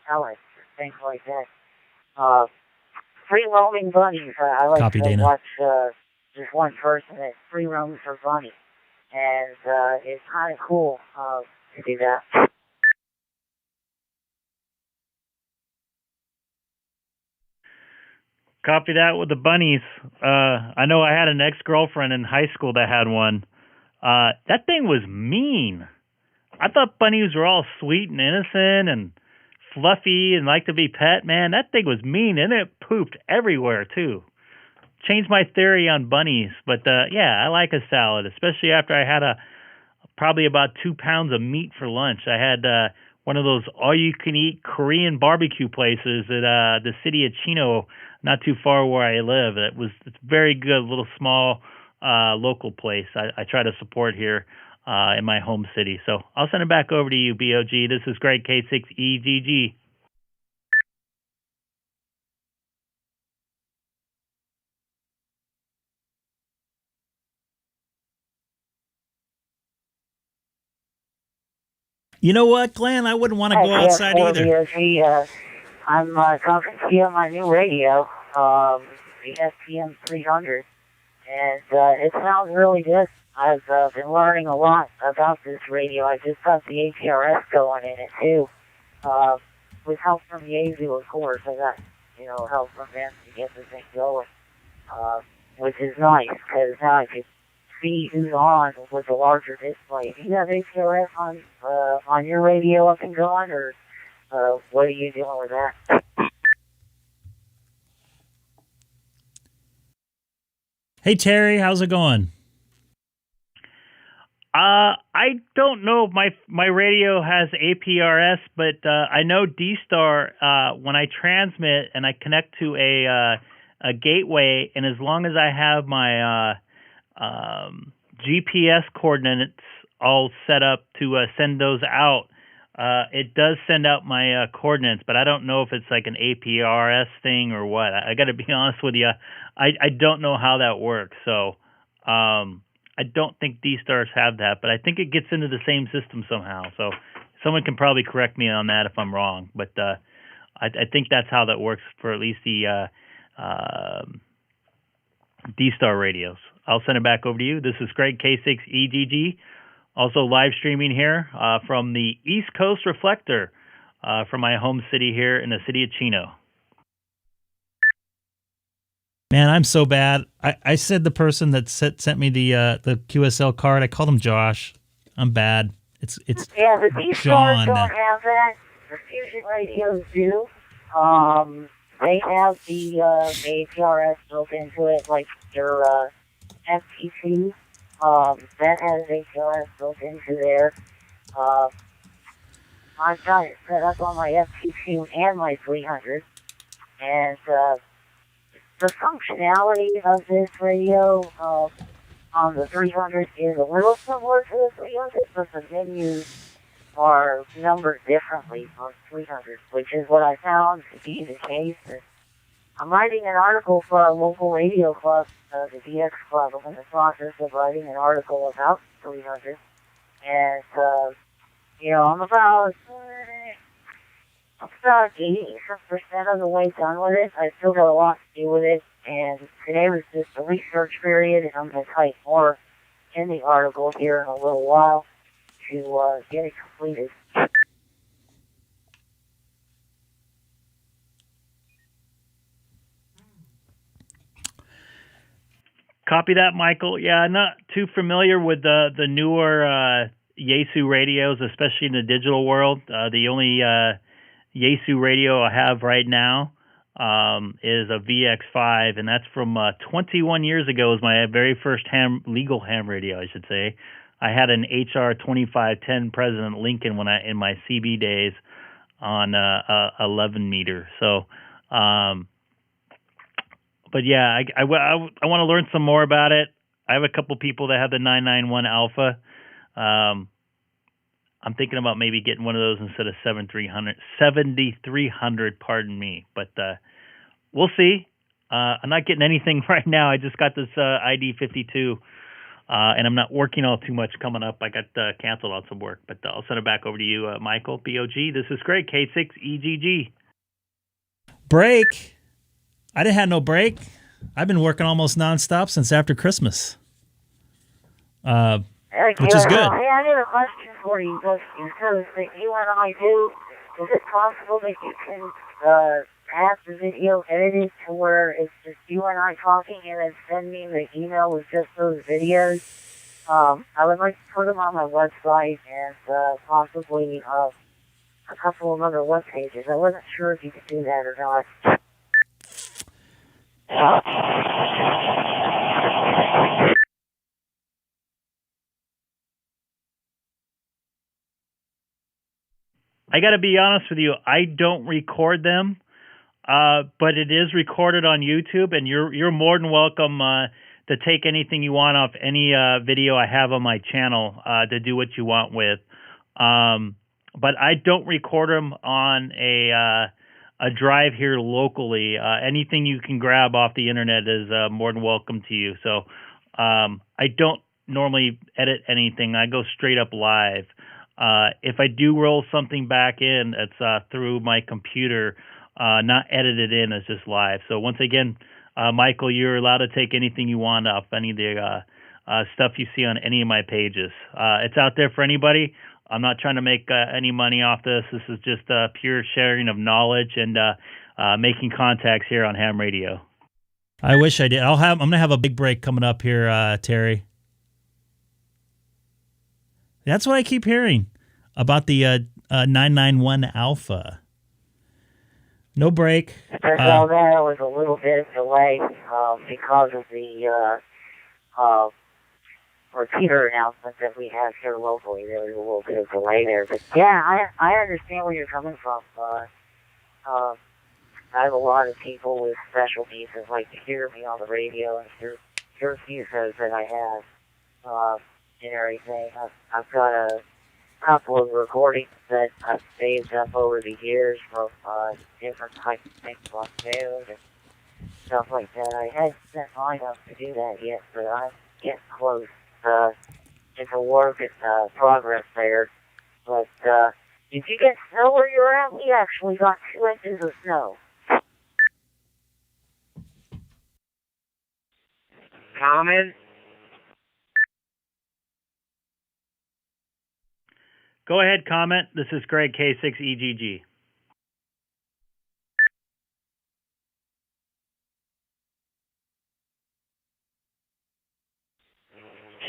pellets, things like that. Free roaming bunnies. I like Copy, to Dana. watch just one person that free roams for bunnies. And it's kind of cool to do that. Copy that with the bunnies. I know I had an ex-girlfriend in high school that had one. That thing was mean. I thought bunnies were all sweet and innocent and fluffy and like to be pet. Man, that thing was mean, and it pooped everywhere, too. Changed my theory on bunnies. But, yeah, I like a salad, especially after I had probably about 2 pounds of meat for lunch. I had one of those all-you-can-eat Korean barbecue places at the city of Chino, not too far where I live. It's very good, little small local place. I try to support here in my home city. So I'll send it back over to you, BOG. This is Greg, K6EGG. You know what, Glenn? I wouldn't want to go outside either. I'm talking to you on my new radio, the SPM 300, and it sounds really good. I've been learning a lot about this radio. I just got the APRS going in it, too. With help from Yaesu, of course. I got, help from them to get the thing going, which is nice, because now I can see who's on with a larger display. Do you have APRS on your radio up and going, or what are you doing with that? Hey, Terry, how's it going? I don't know if my radio has APRS, but I know DStar, when I transmit and I connect to a gateway, and as long as I have my GPS coordinates all set up to send those out, it does send out my coordinates, but I don't know if it's like an APRS thing or what. I got to be honest with you. I don't know how that works. So I don't think D-Stars have that, but I think it gets into the same system somehow. So someone can probably correct me on that if I'm wrong. But I think that's how that works for at least the D-Star radios. I'll send it back over to you. This is Greg, K6EGG. Also live streaming here from the East Coast Reflector from my home city here in the city of Chino. Man, I'm so bad. I said the person that sent me the QSL card, I called him Josh. I'm bad. It's yeah, the D-Stars don't have that. The Fusion radios do. They have the APRS built into it, like their FTC. That has APRS built into there. I've got it set up on my FTC and my 300. And the functionality of this radio on the 300 is a little similar to the 300, but the menus are numbered differently on 300, which is what I found to be the case. I'm writing an article for our local radio club, the DX Club. I'm in the process of writing an article about 300, and I'm about 80% of the way done with it. I still got a lot to do with it, and today was just a research period, and I'm going to type more in the article here in a little while to get it completed. Copy that, Michael. Yeah, not too familiar with the newer Yaesu radios, especially in the digital world. The only Yaesu radio I have right now is a VX5, and that's from 21 years ago. Was my very first legal ham radio, I should say. I had an HR 2510 President Lincoln in my CB days on 11 meter. So, but yeah, I want to learn some more about it. I have a couple people that have the 991 Alpha. I'm thinking about maybe getting one of those instead of 7300, pardon me. But we'll see. I'm not getting anything right now. I just got this ID52, and I'm not working all too much coming up. I got canceled on some work, but I'll send it back over to you, Michael, BOG. This is great, K6EGG. Break? I didn't have no break. I've been working almost nonstop since after Christmas, which is good. Hey, I got a question for you. Because you and I do, is it possible that you can have the video edited to where it's just you and I talking and then send me the email with just those videos? I would like to put them on my website and possibly a couple of other web pages. I wasn't sure if you could do that or not. I got to be honest with you. I don't record them, but it is recorded on YouTube, and you're more than welcome to take anything you want off any video I have on my channel to do what you want with. But I don't record them on a drive here locally. Anything you can grab off the internet is more than welcome to you. So I don't normally edit anything. I go straight up live. If I do roll something back in, it's through my computer, not edited in, it's just live. So once again, Michael, you're allowed to take anything you want off any of the stuff you see on any of my pages. It's out there for anybody. I'm not trying to make any money off this. This is just pure sharing of knowledge and making contacts here on ham radio. I wish I did. I'm going to have a big break coming up here, Terry. That's what I keep hearing about the 991 Alpha. No break. Well, there was a little bit of delay because of the repeater announcement that we have here locally. There was a little bit of delay there. But yeah, I understand where you're coming from. I have a lot of people with specialties that like to hear me on the radio and hear a few shows that I have and everything. I've got a couple of recordings that I've saved up over the years from different types of things like news and stuff like that. I haven't been fine enough to do that yet, but I'm getting close. It's a work in progress there. But did you get snow where you're at? We actually got 2 inches of snow. Comment? Go ahead, comment. This is Greg, K6EGG.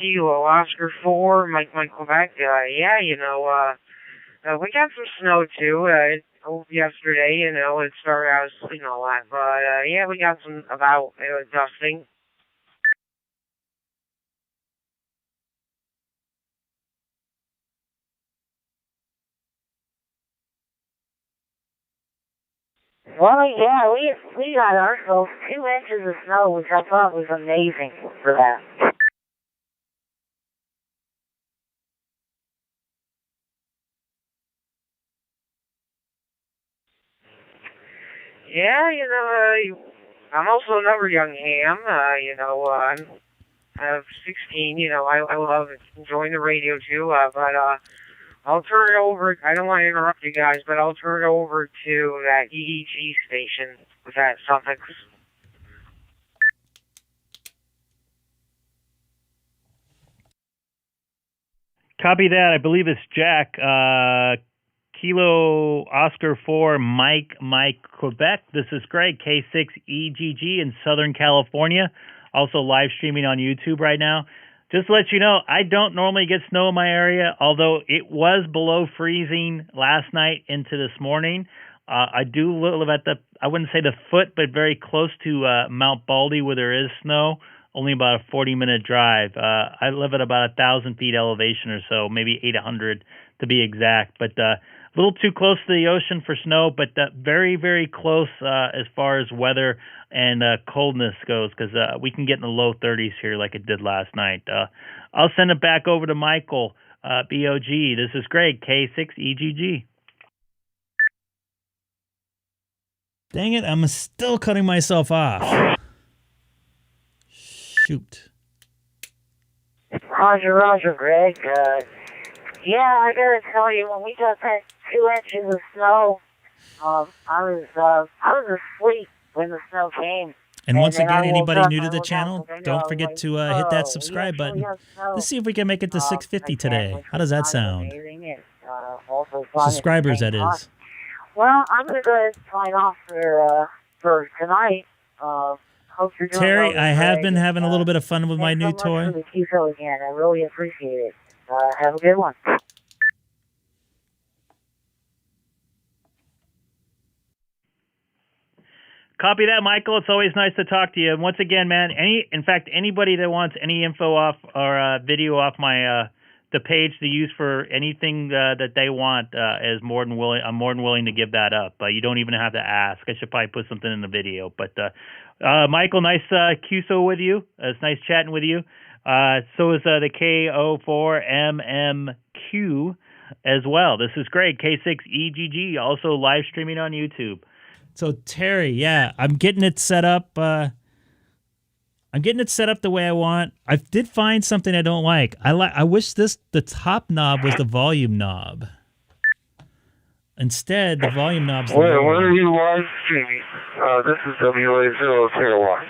Kilo Oscar 4, Mike Quebec. Yeah, we got some snow too. Yesterday, it started out and all that, but yeah, we got some about dusting. Well, yeah, we got ourselves 2 inches of snow, which I thought was amazing for that. Yeah, I'm also another young ham. I'm 16. I love enjoying the radio too. But I'll turn it over. I don't want to interrupt you guys, but I'll turn it over to that EEG station. Was that something? Copy that. I believe it's Jack. Kilo Oscar 4 Mike Quebec. This is Greg, K6EGG in Southern California. also live streaming on YouTube right now. Just to let you know, I don't normally get snow in my area, although it was below freezing last night into this morning. I do live at I wouldn't say the foot, but very close to Mount Baldy where there is snow, only about a 40-minute drive. I live at about 1,000 feet elevation or so, maybe 800 to be exact, but a little too close to the ocean for snow, but very, very close as far as weather and coldness goes, because we can get in the low 30s here like it did last night. I'll send it back over to Michael, BOG. This is Greg, K6EGG. Dang it, I'm still cutting myself off. Shoot. Roger, Greg. Yeah, I gotta tell you, when we got that 2 inches of snow, I was asleep when the snow came. And once again, anybody new to the channel, don't forget to hit that subscribe button. Let's see if we can make it to 650 today. How does that sound? Subscribers, that is. Well, I'm going to go ahead and sign off for tonight. Hope you're doing Terry, well, I have Greg. been having a little bit of fun with my new toy. Thanks so much for the QSO again. I really appreciate it. Have a good one. Copy that, Michael. It's always nice to talk to you. And once again, man, in fact, anybody that wants any info off or video off my the page to use for anything that they want is more than willing. I'm more than willing to give that up. You don't even have to ask. I should probably put something in the video. But Michael, nice QSO with you. It's nice chatting with you. So is the K04MMQ as well. This is Greg, K6EGG, also live streaming on YouTube. So Terry, yeah, I'm getting it set up. I'm getting it set up the way I want. I did find something I don't like. I wish the top knob was the volume knob. Instead, the volume knob's the lower. What are you live streaming? This is WA001.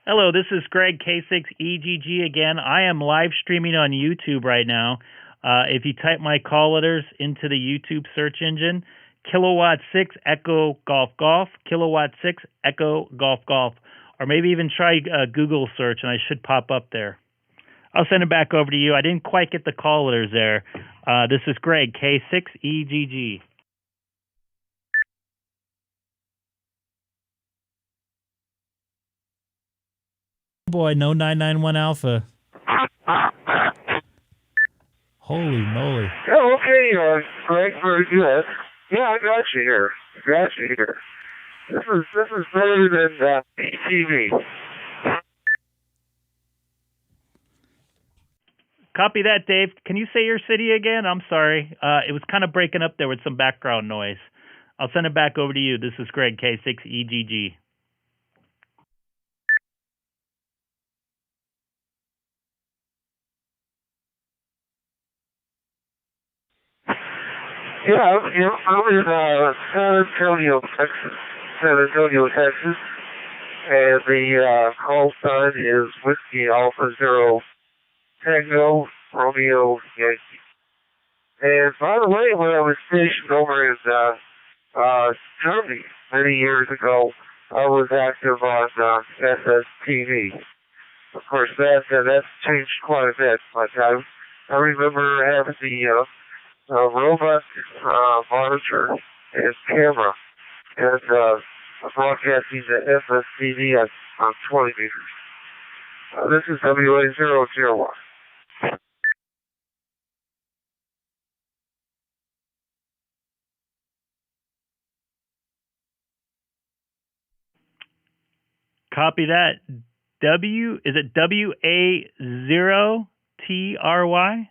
Hello, this is Greg, K6EGG again. I am live streaming on YouTube right now. If you type my call letters into the YouTube search engine, Kilowatt 6 Echo Golf Golf, Kilowatt 6 Echo Golf Golf, or maybe even try Google search and I should pop up there. I'll send it back over to you. I didn't quite get the call letters there. This is Greg, K6EGG. Boy, no 991 Alpha. Holy moly. Oh, okay, Greg, very good. Yeah, I got you here. This is better than TV. Copy that, Dave. Can you say your city again? I'm sorry. It was kind of breaking up there with some background noise. I'll send it back over to you. This is Greg, K6EGG. Yeah, I'm in San Antonio, Texas. And the call sign is Whiskey Alpha Zero Tango Romeo Yankee. And by the way, when I was stationed over in Germany many years ago, I was active on SSTV. Of course, that's changed quite a bit, but I remember having the robot monitor and camera and broadcasting the SSTV on 20 meters. This is WA001. Copy that. Is it WA0TRY?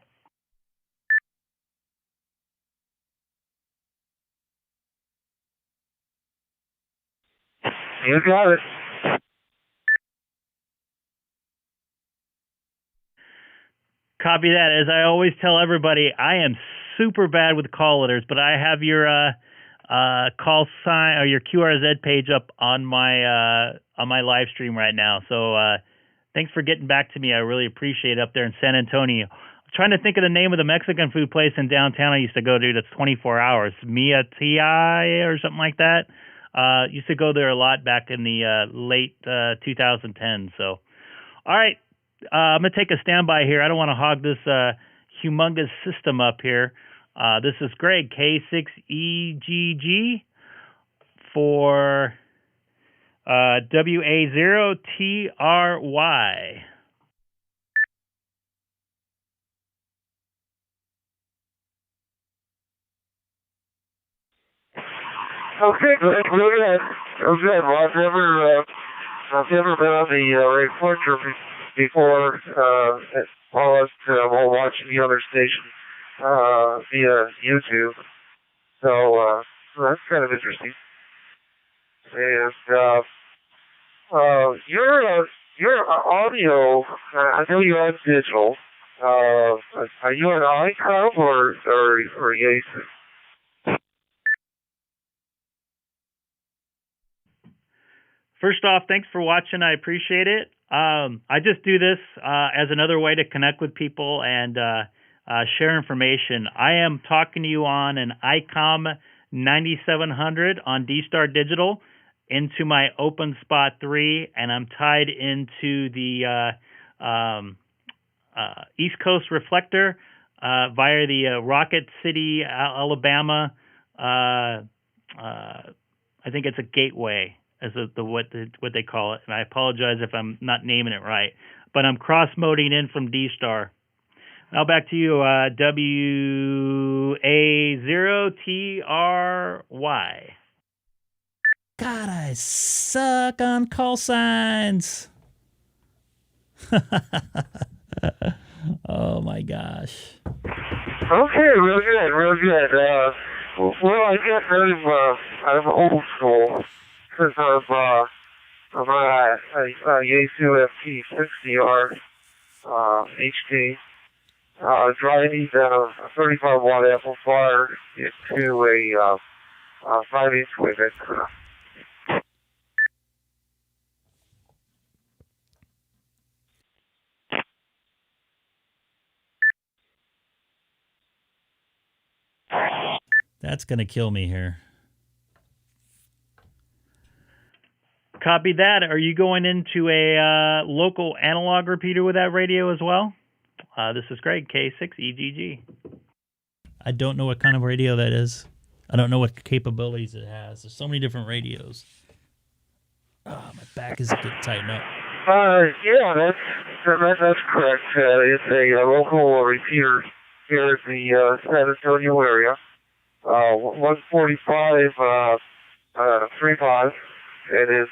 You got it. Copy that. As I always tell everybody, I am super bad with call letters, but I have your call sign or your QRZ page up on my live stream right now. So thanks for getting back to me. I really appreciate it up there in San Antonio. trying to think of the name of the Mexican food place in downtown I used to go to that's 24 hours. Mia Ti or something like that. Used to go there a lot back in the late 2010s. So, all right, I'm going to take a standby here. I don't want to hog this humongous system up here. This is Greg, K6EGG for WA0TRY. Okay, good. Really good. Okay, well, I've never been on the reflector before, while watching the other station, via YouTube. So that's kind of interesting. And, your audio, I know you're on digital. Are you on Icom or Yaesu? First off, thanks for watching. I appreciate it. I just do this as another way to connect with people and share information. I am talking to you on an Icom 9700 on DStar Digital into my Open Spot 3, and I'm tied into the East Coast reflector via the Rocket City, Alabama. I think it's a gateway, as what they call it, and I apologize if I'm not naming it right. But I'm cross-moding in from DStar. Now back to you, WA0TRY. God, I suck on call signs. Oh my gosh. Okay, real good, real good. Well, I guess I'm old school because of my Yaesu FT60R HD. Driving a 35 watt amplifier into a 5-inch wavelet. That's going to kill me here. Copy that. Are you going into a local analog repeater with that radio as well? This is Greg, K6EGG. I don't know what kind of radio that is. I don't know what capabilities it has. There's so many different radios. Oh, my back is getting tightened up. Yeah, that's correct. It's a local repeater here in the San Antonio area. 145 35. It is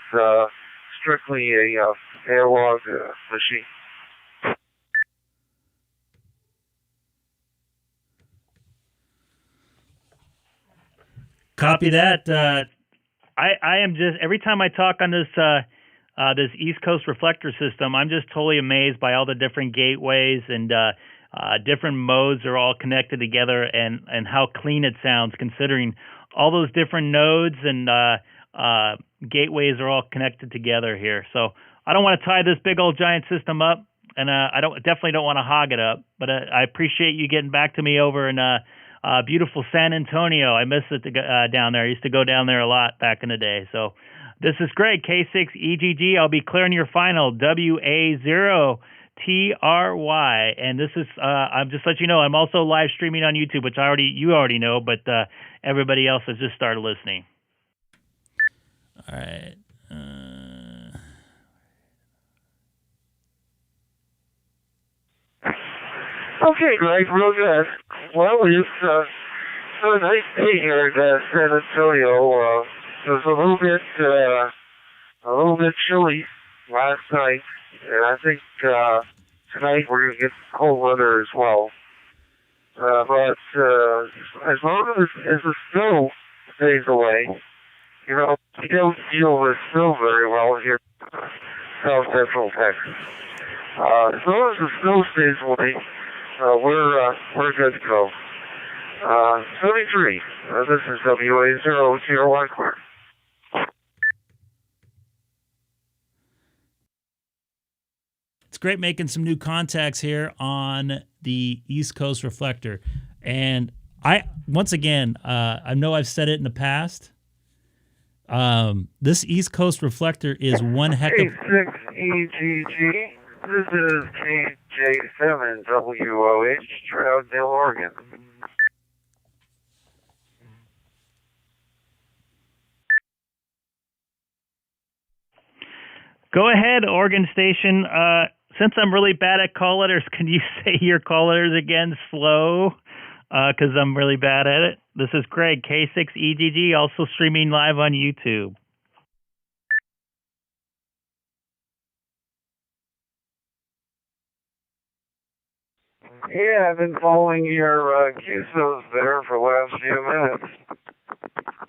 strictly a analog machine. Copy that. I am just, every time I talk on this this East Coast reflector system, I'm just totally amazed by all the different gateways and different modes are all connected together, and how clean it sounds considering all those different nodes and gateways are all connected together here. So I don't want to tie this big old giant system up, and I definitely don't want to hog it up, but I appreciate you getting back to me over in beautiful San Antonio. I miss it down there. I used to go down there a lot back in the day. So this is Greg, K6EGG. I'll be clearing your final, WA0TRY. And this is, I'm just let you know, I'm also live streaming on YouTube, which you already know, but everybody else has just started listening. All right. Okay, Greg, real good. Well, it's a nice day here in San Antonio. It was a little bit chilly last night, and I think tonight we're gonna get cold weather as well. But as long as the snow stays away, you know, we don't deal with snow very well here in South Central Texas. As long as the snow stays away, we're good to go. 73. This is WA0TRY. great making some new contacts here on the East Coast Reflector. And once again, I know I've said it in the past. This East Coast Reflector is one heck of... K6EGG. This is KJ7WOH, Troutdale, Oregon. Go ahead, Oregon station. Since I'm really bad at call letters, can you say your call letters again slow? Because I'm really bad at it. This is Greg, K6EGG, also streaming live on YouTube. Yeah, I've been following your QSOs there for the last few minutes.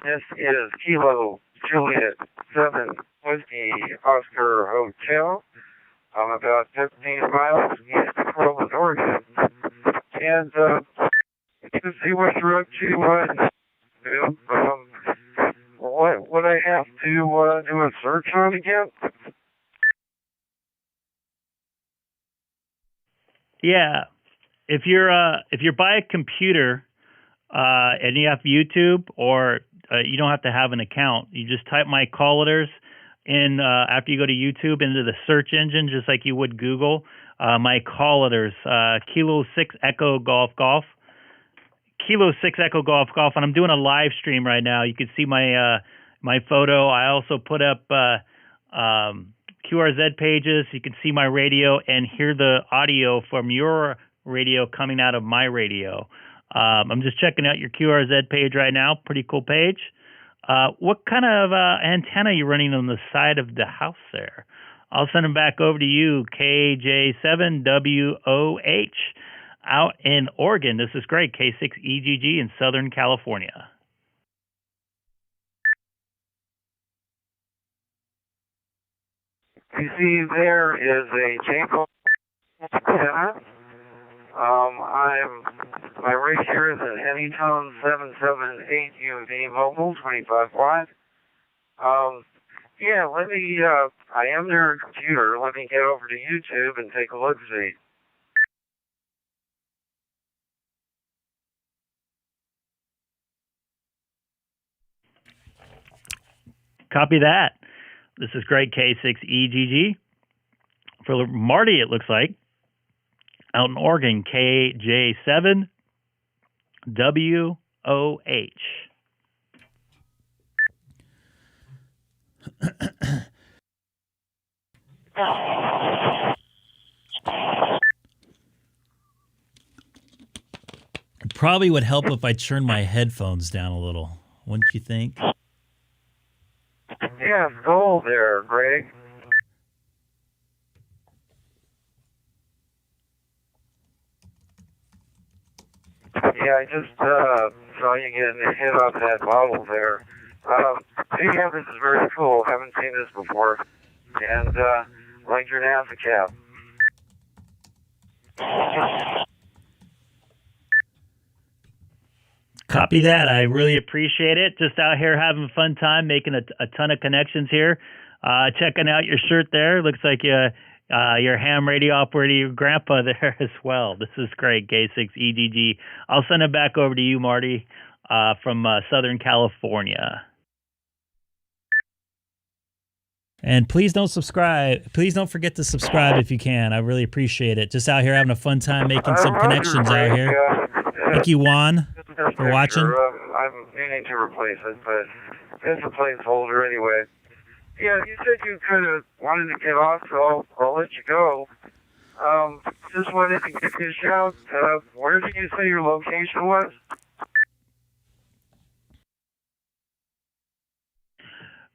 This is Kilo Juliet 7 Whiskey Oscar Hotel. I'm about 15 miles east of Portland, Oregon. And to see what you're up to, what would I have to do a search on again? Yeah. If you're by a computer and you have YouTube, or you don't have to have an account, you just type my call letters in after you go to YouTube into the search engine, just like you would Google. My call letters, Kilo 6 Echo Golf Golf, Kilo 6 Echo Golf Golf, and I'm doing a live stream right now. You can see my my photo. I also put up QRZ pages. You can see my radio and hear the audio from your radio coming out of my radio. I'm just checking out your QRZ page right now. Pretty cool page. What kind of antenna are you running on the side of the house there? I'll send them back over to you, KJ7WOH, out in Oregon. This is great, K6EGG in Southern California. You see, there is a Janko antenna. My rate here is an Anytone 778 UV mobile, 25 watt. Yeah, let me, I am near a computer. Let me get over to YouTube and take a look-see. Copy that. This is Greg, K6EGG. For Marty, it looks like, out in Oregon, KJ7WOH. Probably would help if I turned my headphones down a little, wouldn't you think? Yeah, go there, Greg. Yeah, I just saw you getting hit off that bottle there. Yeah, this is very cool. Haven't seen this before. And like your NASA cap. Copy that. I really appreciate it. Just out here having a fun time, making a ton of connections here. Checking out your shirt there. Looks like your ham radio operator, your grandpa there as well. This is great, K6EGG. I'll send it back over to you, Marty, from Southern California. And please don't subscribe. Please don't forget to subscribe if you can. I really appreciate it. Just out here having a fun time making some connections out here. Thank you, Juan, for watching. I'm meaning to replace it, but it's a placeholder anyway. Yeah, you said you kind of wanted to get off, so I'll let you go. Just wanted to get you a shout. Where did you say your location was?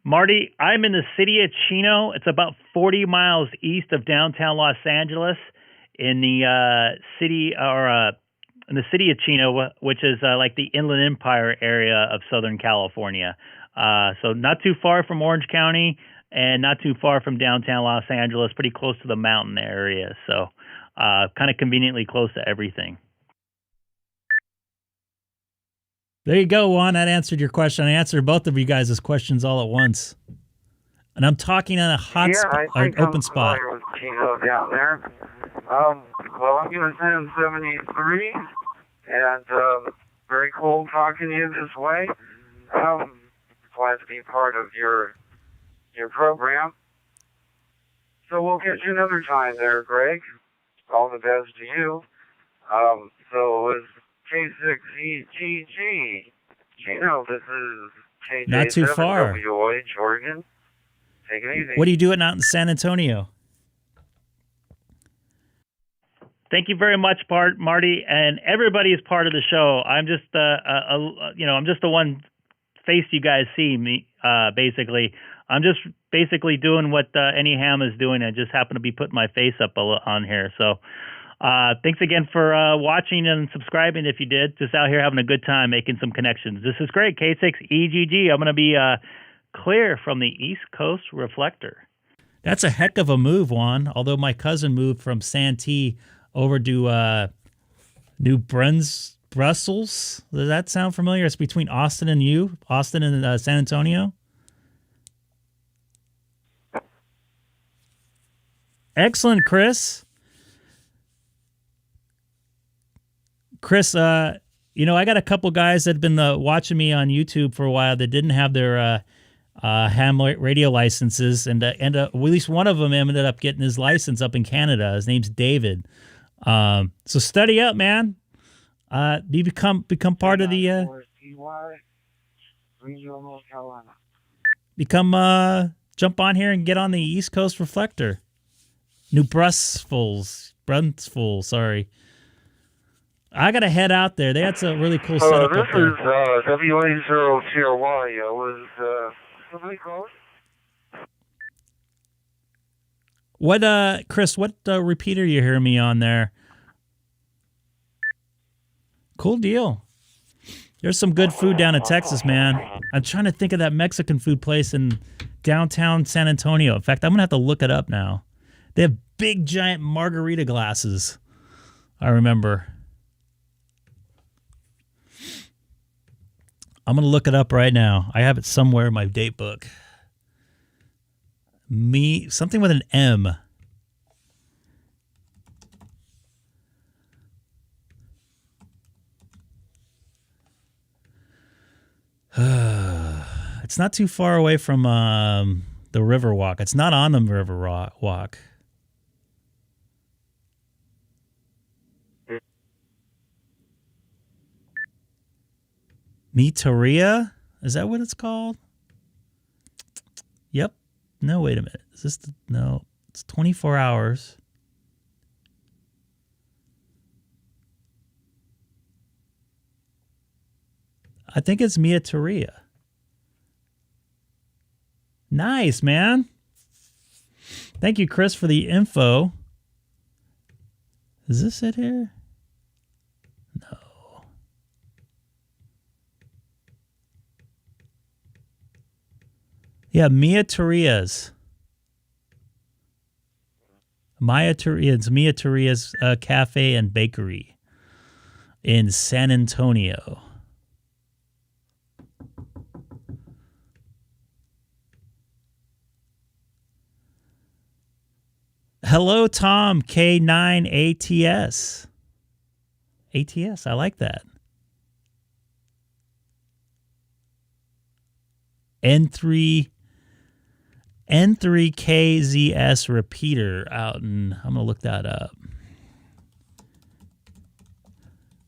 Marty, I'm in the city of Chino. It's about 40 miles east of downtown Los Angeles, in the city of Chino, which is like the Inland Empire area of Southern California. So not too far from Orange County and not too far from downtown Los Angeles, pretty close to the mountain area. So kind of conveniently close to everything. There you go, Juan. That answered your question. I answered both of you guys' questions all at once. and I'm talking on a hot spot, or an open spot. Yeah, I think I'm familiar with Kilo down there. Well, I'm going to send 73, and very cool talking to you this way. Glad to be part of your program. So we'll get you another time there, Greg. All the best to you. So it's K6EGG. You know, this is KJ7WH, Not too far. Oregon. Take it easy. What are you doing out in San Antonio? Thank you very much, Marty, and everybody is part of the show. I'm just, I'm just the one face you guys see me. Basically, I'm just basically doing what any ham is doing. I just happen to be putting my face up on here. So, thanks again for watching and subscribing. If you did, just out here having a good time, making some connections. This is great. K6EGG. I'm going to be clear from the East Coast Reflector. That's a heck of a move, Juan. Although my cousin moved from Santee over to New Brunswick. Brussels. Does that sound familiar? It's between Austin and San Antonio. Excellent, Chris. Chris, I got a couple guys that have been watching me on YouTube for a while that didn't have their ham radio licenses, and at least one of them ended up getting his license up in Canada. His name's David. So study up, man. You become part of the jump on here and get on the East Coast Reflector. New Brunswick, sorry. I gotta head out there. They had some really cool setup up there. This is WA0TRY. Was somebody close? What, Chris? What repeater you hear me on there? Cool deal. There's some good food down in Texas, man. I'm trying to think of that Mexican food place in downtown San Antonio. In fact, I'm going to have to look it up now. They have big, giant margarita glasses. I remember. I'm going to look it up right now. I have it somewhere in my date book. Something with an M. It's not too far away from the Riverwalk. It's not on the Riverwalk. Meteria? Is that what it's called? Yep. No, wait a minute. Is this no? It's 24 hours. I think it's Meteria. Nice, man. Thank you, Chris, for the info. Is this it here? No. Yeah, Meteria's. It's Meteria's Cafe and Bakery in San Antonio. Hello, Tom, K9ATS. ATS, I like that. N3KZS repeater out in, I'm going to look that up.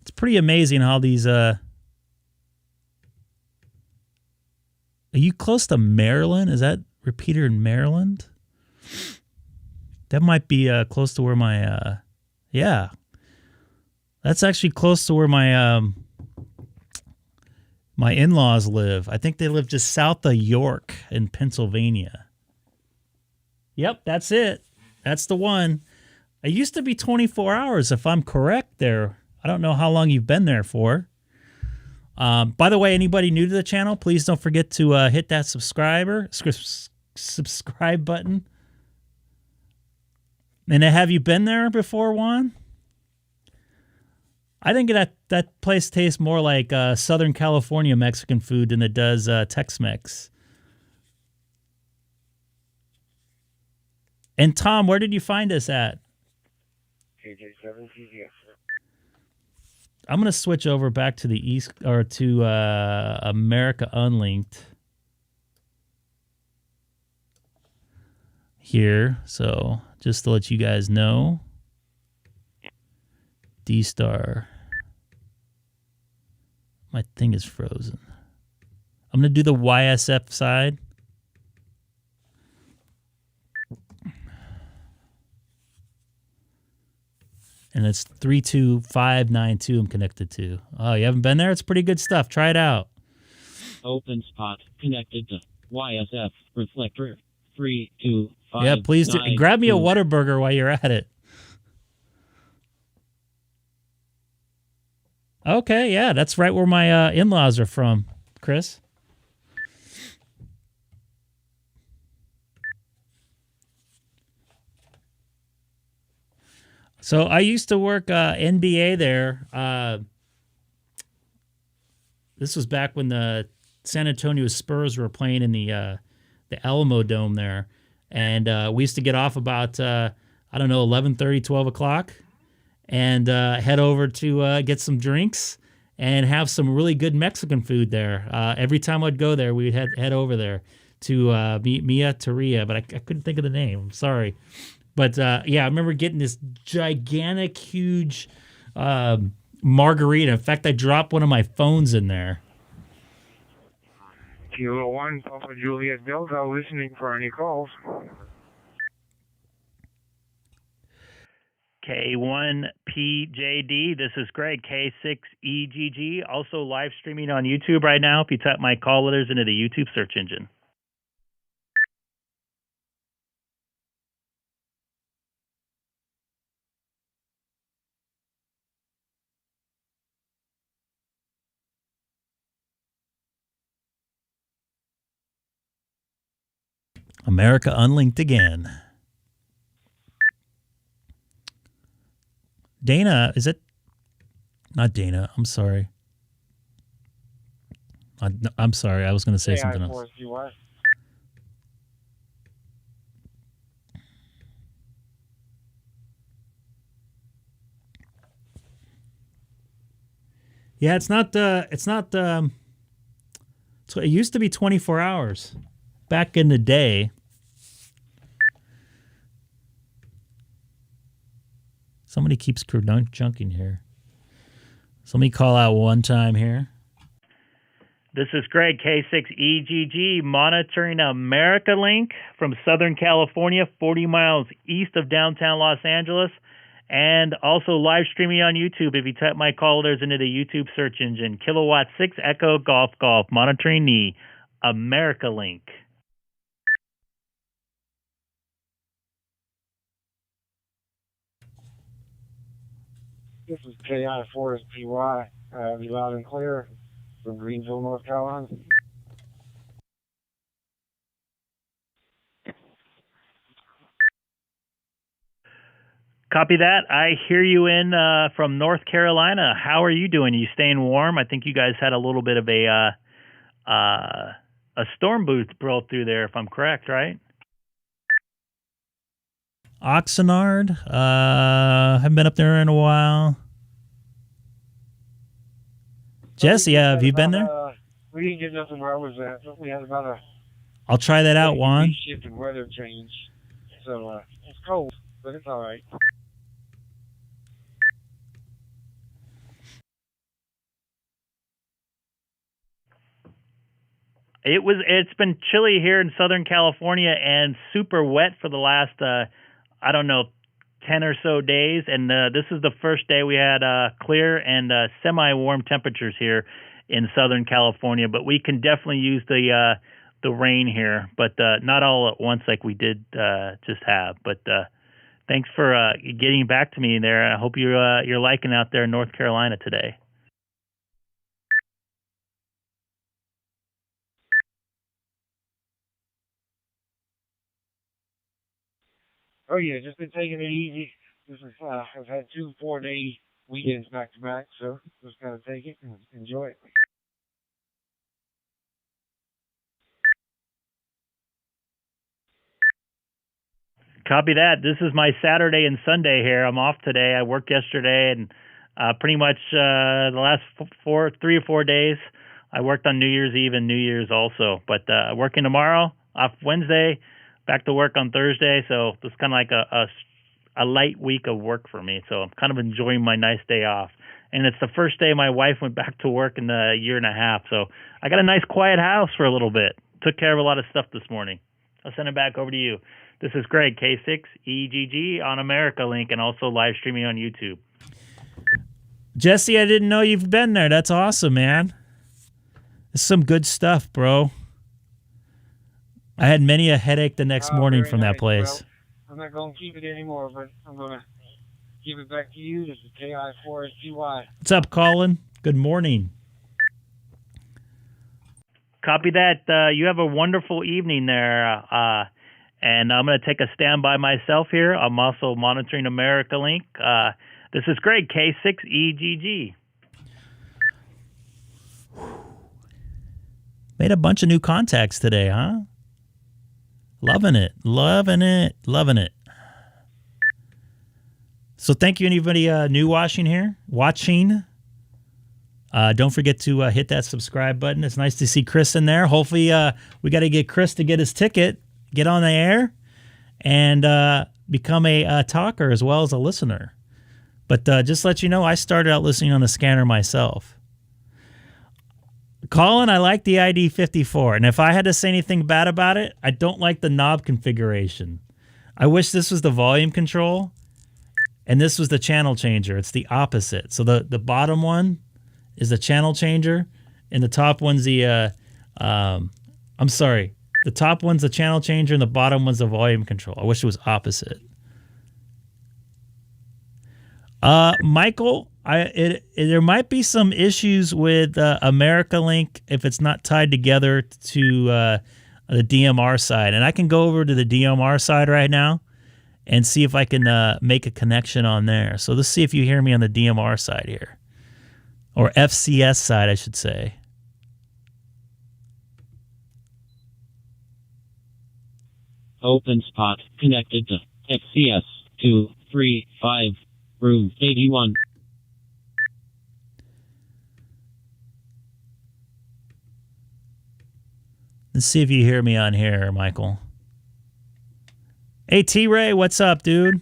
It's pretty amazing how these, are you close to Maryland? Is that repeater in Maryland? That might be close to where my, yeah. That's actually close to where my my in-laws live. I think they live just south of York in Pennsylvania. Yep, that's it. That's the one. It used to be 24 hours, if I'm correct there. I don't know how long you've been there for. By the way, anybody new to the channel, please don't forget to hit that subscribe button. And have you been there before, Juan? I think that place tastes more like Southern California Mexican food than it does Tex-Mex. And Tom, where did you find us at? KJ7GG. I'm going to switch over back to the East or to America Unlinked here. So just to let you guys know, DStar. My thing is frozen. I'm going to do the YSF side. And it's 32592 I'm connected to. Oh, you haven't been there? It's pretty good stuff. Try it out. Open spot connected to YSF reflector 325. Yeah, please do. And grab me a Whataburger while you're at it. Okay, yeah, that's right where my in-laws are from, Chris. So I used to work NBA there. This was back when the San Antonio Spurs were playing in the Alamo Dome there. And we used to get off about, 11:30, 12 o'clock and head over to get some drinks and have some really good Mexican food there. Every time I'd go there, we'd head over there to Mia Teria, but I couldn't think of the name. I'm sorry. But, yeah, I remember getting this gigantic, huge margarita. In fact, I dropped one of my phones in there. Kilo 1, Papa Juliet Delta, listening for any calls. K1PJD, this is Greg, K6EGG, also live streaming on YouTube right now if you type my call letters into the YouTube search engine. America Unlinked again. Dana, is it? Not Dana. I'm sorry. I'm sorry. I was going to say something else. Yeah, it's not. So it used to be 24 hours back in the day. Somebody keeps junking here. So let me call out one time here. This is Greg, K6EGG, monitoring America Link from Southern California, 40 miles east of downtown Los Angeles, and also live streaming on YouTube if you type my call letters into the YouTube search engine. Kilowatt 6 Echo Golf Golf, monitoring the America Link. This is KI4SPY, be loud and clear from Greenville, North Carolina. Copy that. I hear you in from North Carolina. How are you doing? Are you staying warm? I think you guys had a little bit of a storm booth broke through there, if I'm correct, right? Oxnard. Haven't been up there in a while. Jesse, have you been there? We didn't get nothing where I was at. We had about a... I'll try that out, Juan. Shift in weather change. So it's cold, but it's all right. It's been chilly here in Southern California and super wet for the last 10 or so days, and this is the first day we had clear and semi-warm temperatures here in Southern California, but we can definitely use the rain here, but not all at once like we did just have. But thanks for getting back to me there. I hope you're liking out there in North Carolina today. Oh yeah, just been taking it easy. This is I've had 2 4-day weekends back to back, so just gotta take it and enjoy it. Copy that. This is my Saturday and Sunday here. I'm off today. I worked yesterday and pretty much the last 3 or 4 days. I worked on New Year's Eve and New Year's also. But working tomorrow, off Wednesday, back to work on Thursday. So it's kind of like a light week of work for me. So I'm kind of enjoying my nice day off. And it's the first day my wife went back to work in a year and a half. So I got a nice quiet house for a little bit. Took care of a lot of stuff this morning. I'll send it back over to you. This is Greg, K6EGG on America Link, and also live streaming on YouTube. Jesse, I didn't know you've been there. That's awesome, man. It's some good stuff, bro. I had many a headache the next morning from that place. Well, I'm not going to keep it anymore, but I'm going to give it back to you. This is KI4SGY. What's up, Colin? Good morning. Copy that. You have a wonderful evening there. And I'm going to take a stand by myself here. I'm also monitoring America Link. This is Greg, K6EGG. Made a bunch of new contacts today, huh? Loving it, loving it, loving it. So thank you, anybody new watching here? Don't forget to hit that subscribe button. It's nice to see Chris in there. Hopefully we got to get Chris to get his ticket, get on the air, and become a talker as well as a listener. But just to let you know, I started out listening on the scanner myself. Colin, I like the ID54, and if I had to say anything bad about it, I don't like the knob configuration. I wish this was the volume control, and this was the channel changer. It's the opposite. So the bottom one is the channel changer, and the top one's the, I'm sorry, the top one's the channel changer, and the bottom one's the volume control. I wish it was opposite. Michael, there might be some issues with America Link if it's not tied together to the DMR side. And I can go over to the DMR side right now and see if I can make a connection on there. So let's see if you hear me on the DMR side here. Or FCS side, I should say. Open spot connected to FCS 235 room 81. Let's see if you hear me on here, Michael. Hey, T-Ray, what's up, dude?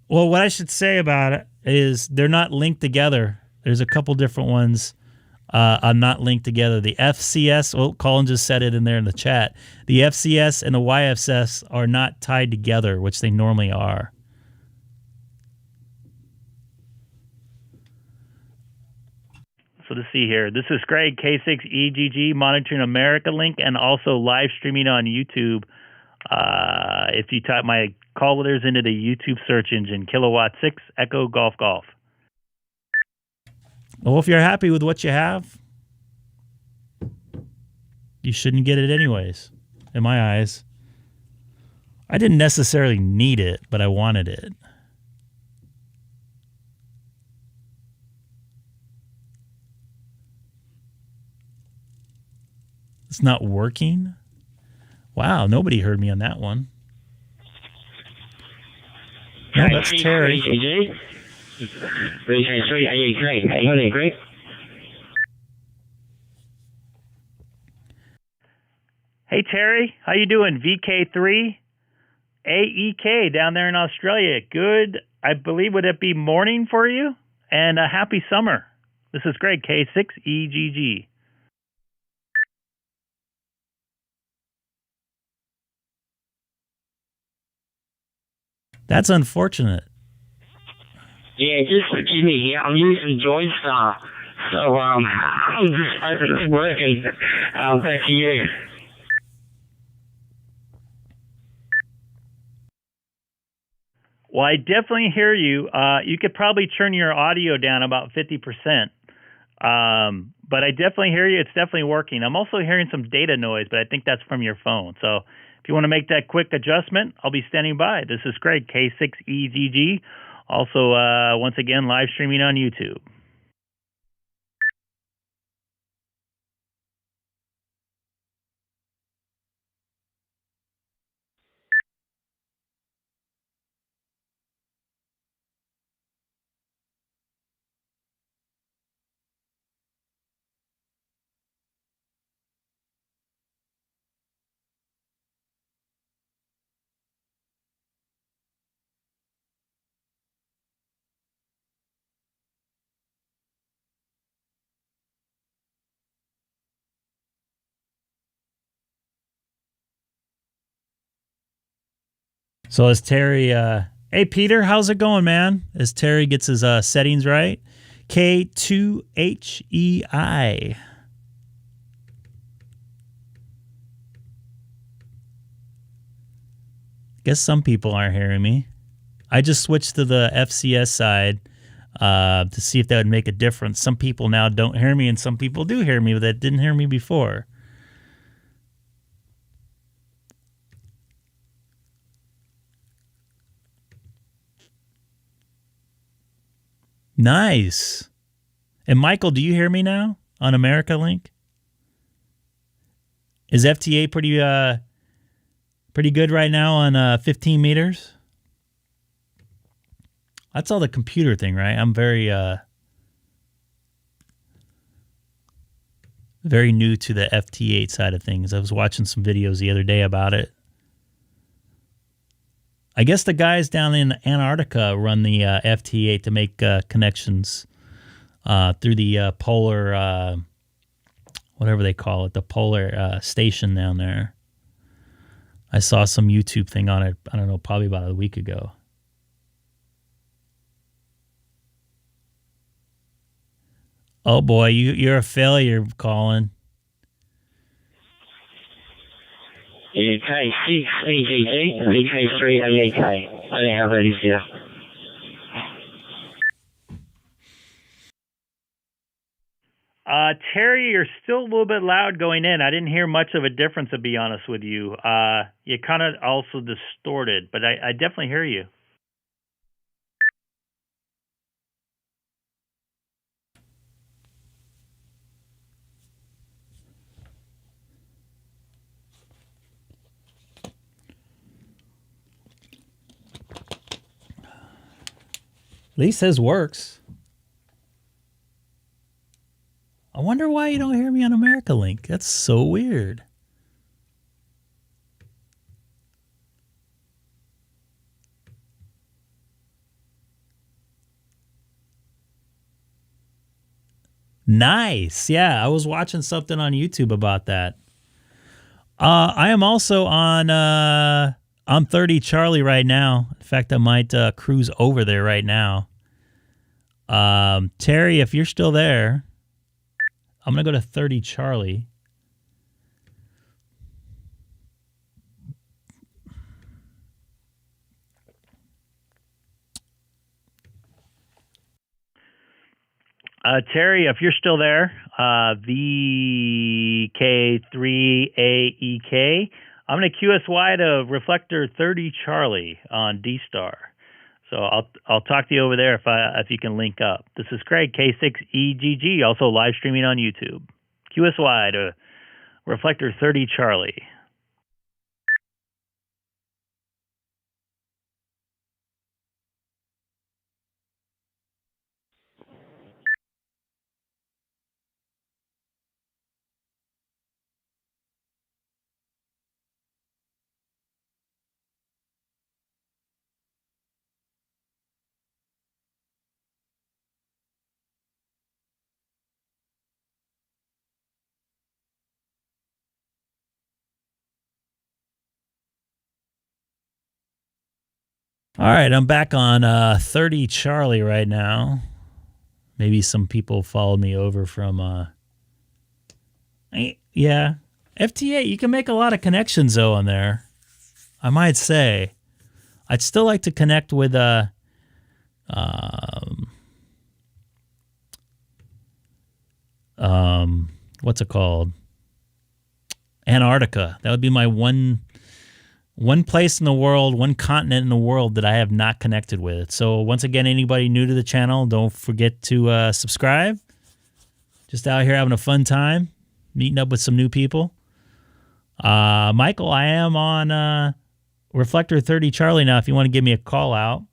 Well, what I should say about it is they're not linked together. There's a couple different ones not linked together. The FCS, well, Colin just said it in there in the chat. The FCS and the YFS are not tied together, which they normally are. So to see here, this is Greg, K6EGG, monitoring America Link, and also live streaming on YouTube. If you type my call letters into the YouTube search engine, Kilowatt 6 Echo Golf Golf. Well, if you're happy with what you have, you shouldn't get it anyways, in my eyes. I didn't necessarily need it, but I wanted it. It's not working? Wow, nobody heard me on that one. No, that's Terry. Hey, Terry, how you doing? VK3 AEK down there in Australia. Good, I believe, would it be morning for you? And a happy summer. This is Greg, K6EGG. That's unfortunate. Yeah, just forgive me. Yeah, I'm using Joy's so I'm just working. Thank you. Well, I definitely hear you. You could probably turn your audio down about 50%. But I definitely hear you. It's definitely working. I'm also hearing some data noise, but I think that's from your phone. So if you want to make that quick adjustment, I'll be standing by. This is Greg, K6EGG. Also, once again, live streaming on YouTube. So as Terry, hey Peter, how's it going, man? As Terry gets his settings right, K6EGG. Guess some people aren't hearing me. I just switched to the FCS side to see if that would make a difference. Some people now don't hear me, and some people do hear me that didn't hear me before. Nice. And Michael, do you hear me now on America Link? Is FTA pretty good right now on 15 meters? That's all the computer thing, right? I'm very new to the FT8 side of things. I was watching some videos the other day about it. I guess the guys down in Antarctica run the FT8 to make connections through the polar, whatever they call it, the polar station down there. I saw some YouTube thing on it, I don't know, probably about a week ago. Oh boy, you're a failure, Colin. K6EGG, VK3AEK. I didn't have that easier. Terry, you're still a little bit loud going in. I didn't hear much of a difference, to be honest with you. You kind of also distorted, but I definitely hear you. At least his works. I wonder why you don't hear me on America Link. That's so weird. Nice. Yeah, I was watching something on YouTube about that. I am also on 30 Charlie right now. In fact, I might cruise over there right now. Terry, if you're still there, I'm going to go to 30 Charlie. Terry, if you're still there, VK3AEK, I'm going to QSY to reflector 30 Charlie on DStar. So I'll talk to you over there if you can link up. This is Craig, K6EGG, also live streaming on YouTube. QSY to reflector 30 Charlie. All right, I'm back on 30 Charlie right now. Maybe some people followed me over from... yeah, FT8, you can make a lot of connections, though, on there. I might say. I'd still like to connect with... what's it called? Antarctica. That would be my one place in the world, one continent in the world that I have not connected with. So once again, anybody new to the channel, don't forget to subscribe. Just out here having a fun time, meeting up with some new people. Michael, I am on Reflector 30 Charlie now. If you want to give me a call out,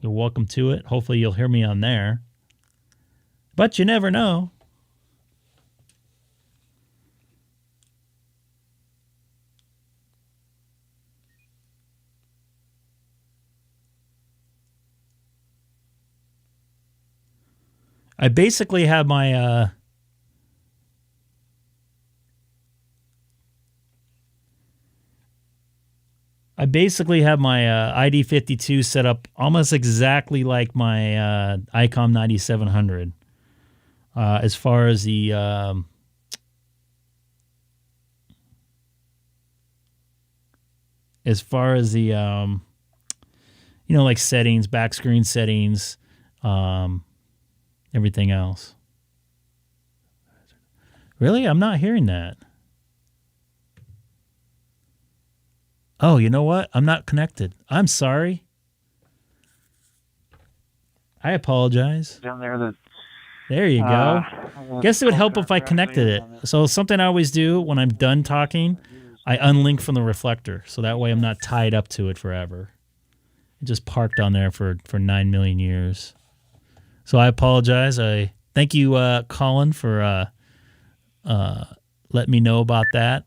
you're welcome to it. Hopefully you'll hear me on there. But you never know. I basically have my I basically have my ID52 set up almost exactly like my Icom 9700. As far as the like settings, back screen settings, everything else. Really? I'm not hearing that. Oh, you know what? I'm not connected. I'm sorry. I apologize. Down there that. There you go. Guess it would help if I connected it. So something I always do when I'm done talking, I unlink from the reflector. So that way I'm not tied up to it forever. It just parked on there for 9 million years. So I apologize. I thank you, Colin, for letting me know about that.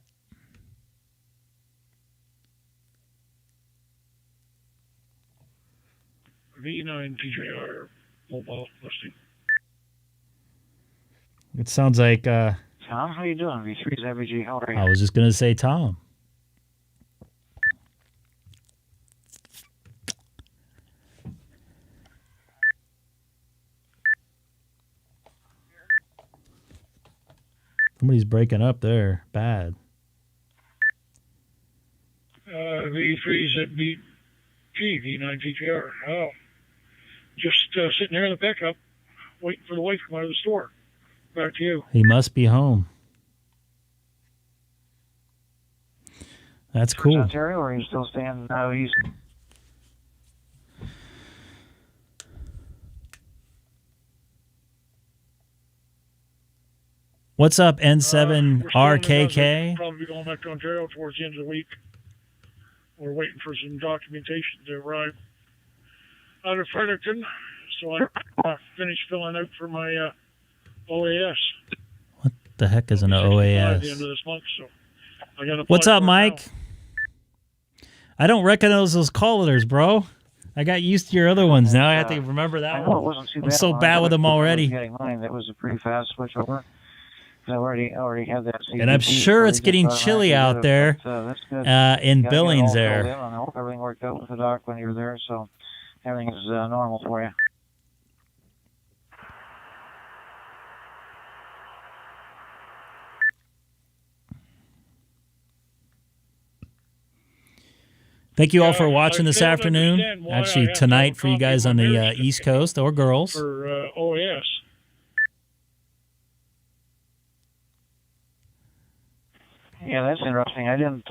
V9 TJR mobile listing. It sounds like Tom, how you doing? V3's IBG, how are you? I was just gonna say Tom. Somebody's breaking up there. Bad. V3's at V9 TJR. Oh, just sitting there in the pickup, waiting for the wife to come out of the store. Back to you. He must be home. That's cool. Ontario, or are you still staying east? What's up, N7RKK? Probably going back to Ontario towards the end of the week. We're waiting for some documentation to arrive out of Fredericton, so I finished filling out for my OAS. What the heck is an At the OAS? end of this month, so I gotta What's apply up, for it Mike? now. I don't recognize those call letters, bro. I got used to your other ones. Now I have to remember that I know it one. wasn't too I'm bad so when I bad got with it, them but I was already. getting mine. That was a pretty fast switch over. I already had that. And I'm CPT, sure so it's they getting just chilly out automatically there did it, but, that's good. in Gotta get it Billings all filled in, there. and I hope everything worked out with the doc when you were there, so everything is normal for you. Thank you all for watching I this don't afternoon. understand why I Actually, have to tonight have a for you copy guys of on my the marriage East Coast or girls. For OAS. Yeah, that's interesting. I wasn't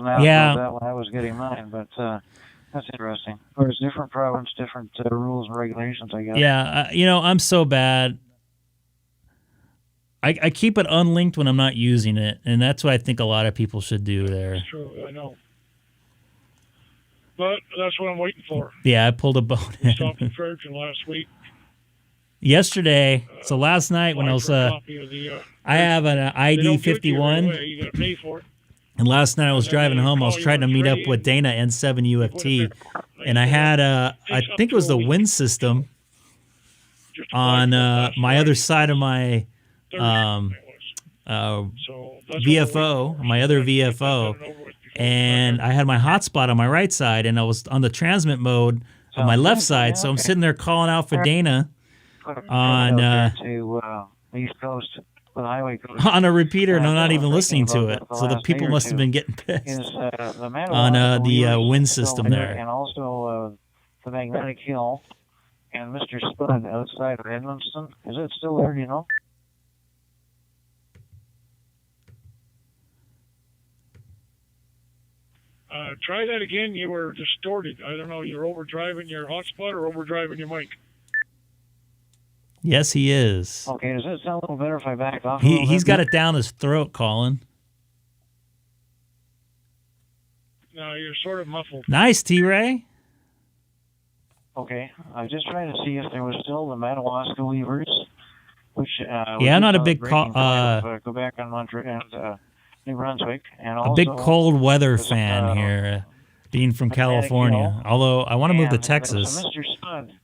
asked Yeah. about that when I was getting mine, but that's interesting. There's different province, different rules and regulations, I guess. Yeah, I'm so bad. I keep it unlinked when I'm not using it, and that's what I think a lot of people should do there. It's true, I know. But that's what I'm waiting for. Yeah, I pulled a boat We in. stopped in Fredericton last week. Yesterday, so last night when I was, I have an ID 51, You gotta pay for it. and last night I was driving home. I was trying to meet up with Dana N7 UFT, and I had I think it was the wind system on my other side of my VFO, my other VFO, and I had my hotspot on my right side, and I was on the transmit mode on my left side. So I'm sitting there calling out for Dana on to the East Coast, the highway coast. on a repeater, and I'm not even listening to it. So the people must have been getting pissed on the wind system there. And also the Magnetic Hill and Mr. Spud outside of Edmonton. Is it still there, do you know? Try that again. You were distorted. I don't know. You're overdriving your hotspot or overdriving your mic. Yes, he is. Okay, does that sound a little better if I back off? He's got it down his throat, Colin. No, you're sort of muffled. Nice, T-Ray. Okay, I was just trying to see if there was still the Madawaska Weavers, which yeah, I'm not a big Quebec and Montreal and New Brunswick, and also a big cold weather fan here, being from California. Although I want to move to Texas,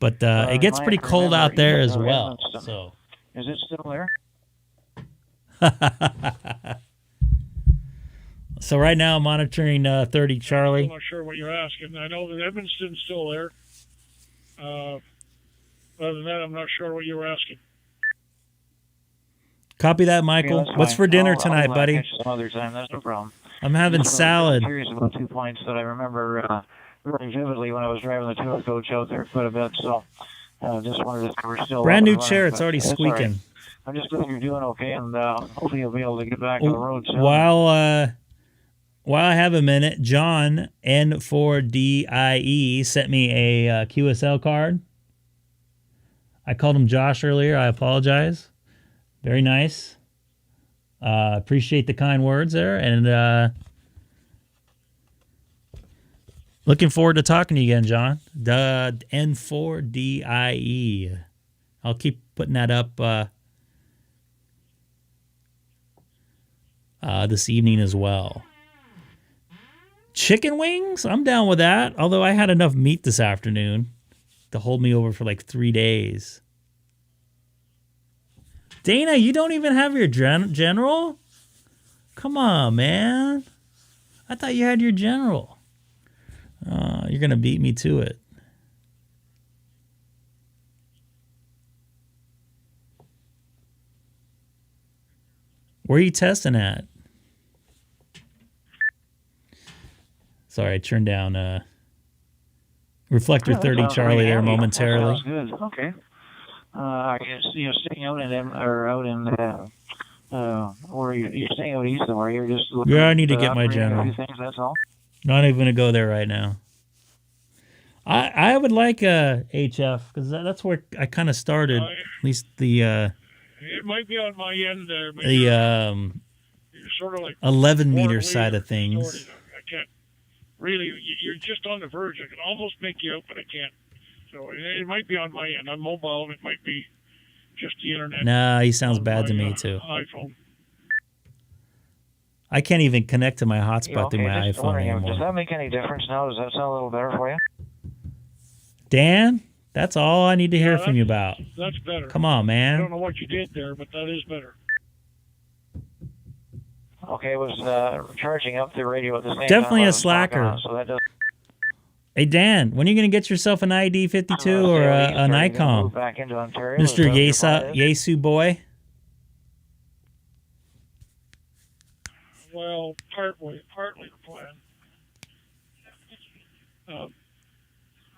but it gets pretty cold out there as well. So, is it still there? So right now I'm monitoring 30 I'm Charlie. not sure what you're asking. I know that Evanston's still there. Other than that, I'm not sure what you were asking. Copy that, Michael. Yeah, What's fine. for dinner I'll tonight, buddy? catch you some other time. That's no problem. I'm having Just, salad. I'm curious about 2 points that I remember very vividly when I was driving the tour coach out there quite a bit. So just wondered if we're still Brand new up and running, chair. It's but already that's all right. squeaking. I'm just glad you're doing okay, and hopefully you'll be able to get back on the road soon. While I have a minute, John N4DIE sent me a QSL card. I called him Josh earlier. I apologize. Very nice. Appreciate the kind words there, and looking forward to talking to you again, John. The N4DIE. I'll keep putting that up this evening as well. Chicken wings? I'm down with that. Although I had enough meat this afternoon to hold me over for like 3 days. Dana, you don't even have your general? Come on, man. I thought you had your general. You're going to beat me to it. Where are you testing at? Sorry, I turned down reflector 30 Charlie there momentarily. That sounds good. Okay. I guess staying out in them or out in or you're staying out east somewhere. You're just looking. Yeah, I need to get my a general. few things, that's all. Not even going to go there right now. I would like HF because that's where I kind of started. At least the It might be on my end there. But the you're sort of like 11 meter side of things. I can't really. You're just on the verge. I can almost make you out, but I can't. So it might be on my end. I'm mobile, and it might be just the internet. Nah, he sounds bad to me too. iPhone. I can't even connect to my hotspot through my Just iPhone wondering, anymore. does that make any difference now? Does that sound a little better for you? Dan, that's all I need to hear from you about. That's better. Come on, I man. don't know what you did there, but that is better. Okay, it was charging up the radio at the same Definitely time. a slacker. So that does. Hey, Dan, when are you going to get yourself an ID52 or an ICOM? Back into Ontario. Mr. Yaesu boy? Well, partly the plan.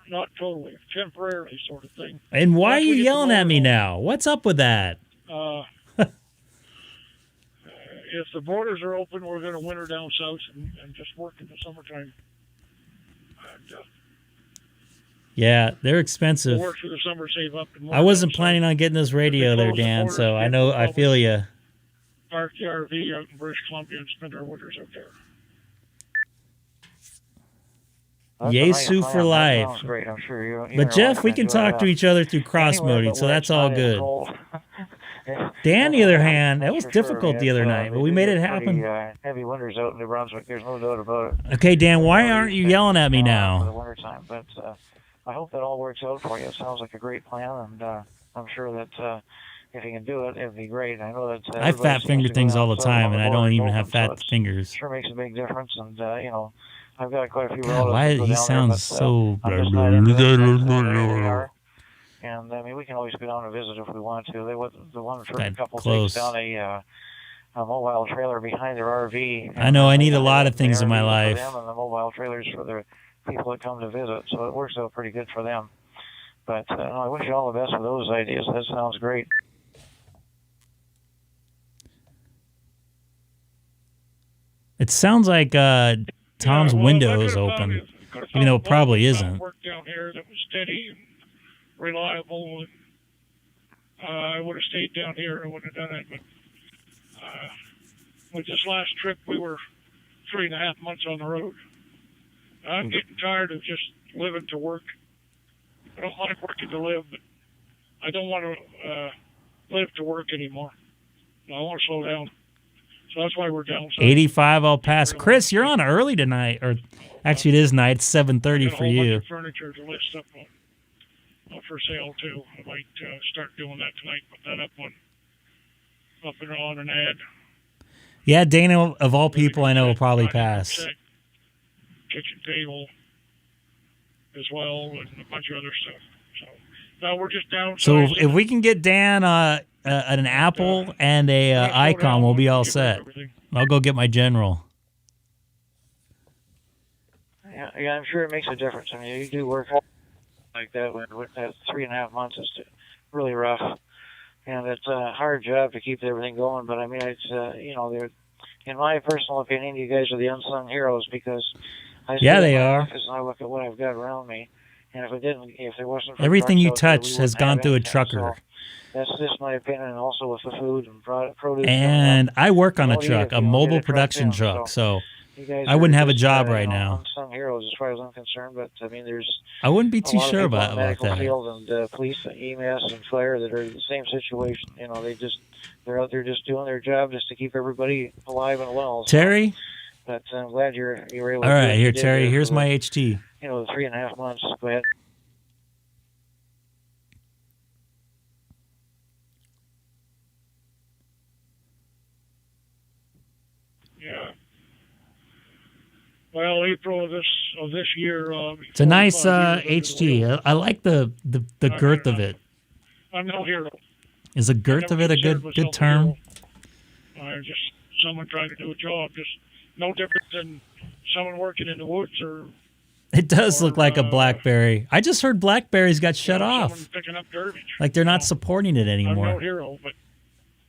Not totally, temporarily sort of thing. And why are you Once we get the yelling at me border now? What's up with that? If the borders are open, we're going to winter down south and just work in the summertime. And, Yeah, they're expensive. we'll work through the summer, save up. And I wasn't planning on getting this radio there, Dan, so I know I feel you. Park the RV out in British Columbia and spend our winters out there. Yaesu for life. Sounds great. I'm sure you. But Jeff, we can talk to each other through cross-moding, so that's all good. Dan, on the other hand, that was difficult the other night, but we made it happen. Heavy winters out in New Brunswick. There's no doubt about it. Okay, Dan, why aren't you yelling at me For the now? wintertime, but I hope that all works out for you. It sounds like a great plan, and I'm sure that if you can do it, it'd be great. I know that I fat finger things all the time, and I don't even have fat fingers. Sure makes a big difference, and I've got quite a few God, relatives. why that go he down sounds there, but, so. I'm just not interested in where they are. And I mean, we can always go down and visit if we want to. They went the one for a couple close. takes down a mobile trailer behind their RV. I know I need a lot of things in my life. For them and the mobile trailers for the people that come to visit, so it works out pretty good for them. But I wish you all the best with those ideas. That sounds great. It sounds like Tom's window is open, even though it probably isn't. Work down here that was steady and reliable. And, I would have stayed down here. I wouldn't have done it. But with this last trip, we were 3.5 months on the road. I'm getting tired of just living to work. I don't like working to live, but I don't want to live to work anymore. I want to slow down. So that's why we're down. 85, I'll pass. Chris, you're on early tonight, or actually it is night. It's 7:30 for you. Bunch of furniture to list up for sale too. I might start doing that tonight. Put that up and on an ad. Yeah, Dana, of all people I know, will probably pass. Kitchen table as well, and a bunch of other stuff. So now we're just down. So if we can get Dan an Apple and a Icom, we'll be all set. I'll go get my General. Yeah, I'm sure it makes a difference. I mean, you do work like that when that 3.5 months is really rough, and it's a hard job to keep everything going. But I mean, it's they're, in my personal opinion, you guys are the unsung heroes because they are. And I look at what I've got around me, and if there wasn't for everything you trucks out there, touch has gone through a trucker. So that's just my opinion, and also with the food and produce. And I work on a truck, a mobile production truck, so I wouldn't have a job right now. Unsung heroes, as far as I'm concerned, but I mean, I wouldn't be too sure about that. Medical field and police, EMS, and fire that are in the same situation. They're out there just doing their job just to keep everybody alive and well. So, Terry. But I'm glad you're able. All right, here, Terry. Here's my HT. The 3.5 months. Go ahead. Yeah. Well, April of this year. It's a nice HT. I like the girth of it. I'm no hero. Is the girth of it a good term? I'm just someone trying to do a job. Just no different than someone working in the woods or. It does look like a BlackBerry. I just heard BlackBerries got shut off. Picking up garbage. Like they're not supporting it anymore. I'm no hero, but.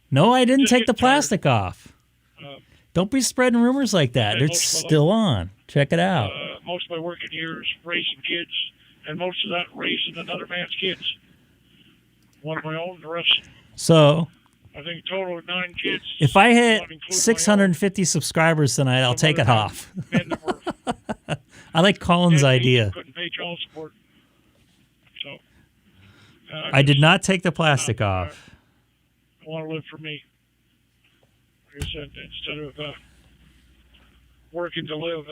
No, I didn't take the plastic off. Don't be spreading rumors like that. They're still on. Check it out. Most of my working years raising kids, and most of that raising another man's kids. One of my own, the rest. So, I think total of 9 kids. If I hit 650 subscribers tonight, I'll take it off. I like Colin's idea. Couldn't pay child support. So, I did not take the plastic off. I want to live for me. Like I said, instead of working to live,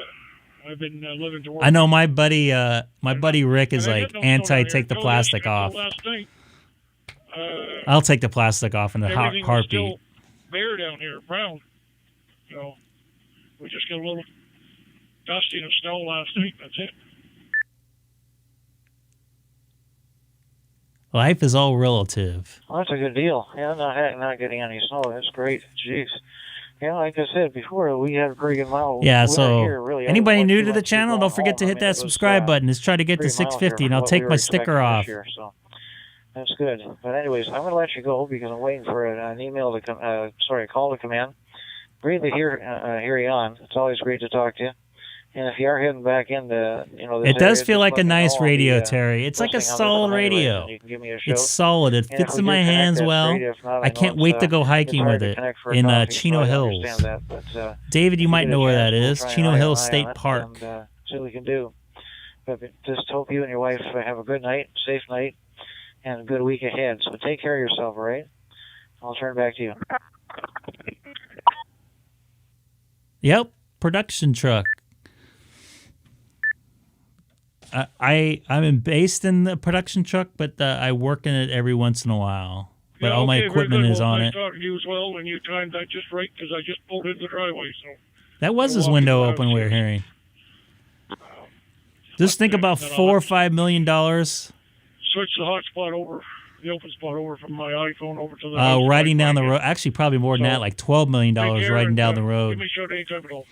I've been living to work. I know my buddy Rick is like anti-take the plastic off. I'll take the plastic off in a heartbeat. Still bare down here, brown. So we just got a little dusting of snow last week. That's it. Life is all relative. Well, that's a good deal. Yeah, not getting any snow. That's great. Jeez. Yeah, like I said before, we had a pretty good model. Yeah, so anybody new to the channel, don't forget to hit that subscribe button. Let's try to get to 650, and I'll take my sticker off. So that's good. But anyways, I'm going to let you go because I'm waiting for an email to come. A call to come in. Greatly hear you on. It's always great to talk to you. And if you are heading back into, this it does area, feel like a nice radio, Terry. It's like a solid radio. It's solid. It fits in my hands well. I can't wait to go hiking with it in Chino Hills. David, you might know where that is. Chino Hills State Park. See what we can do. But just hope you and your wife have a good night, safe night, and a good week ahead. So take care of yourself, all right? I'll turn it back to you. Yep, production truck. I'm based in the production truck, but I work in it every once in a while. But all my equipment is on it. Talking to you as well, and you timed that just right because I just pulled into the driveway. So that was his window open. We were hearing. Just think about $4 or $5 million. Switch the hotspot over, the open spot over from my iPhone over to the. Riding down the road. Actually, probably more than that, like $12 million riding down the road. Give me a shout anytime at all.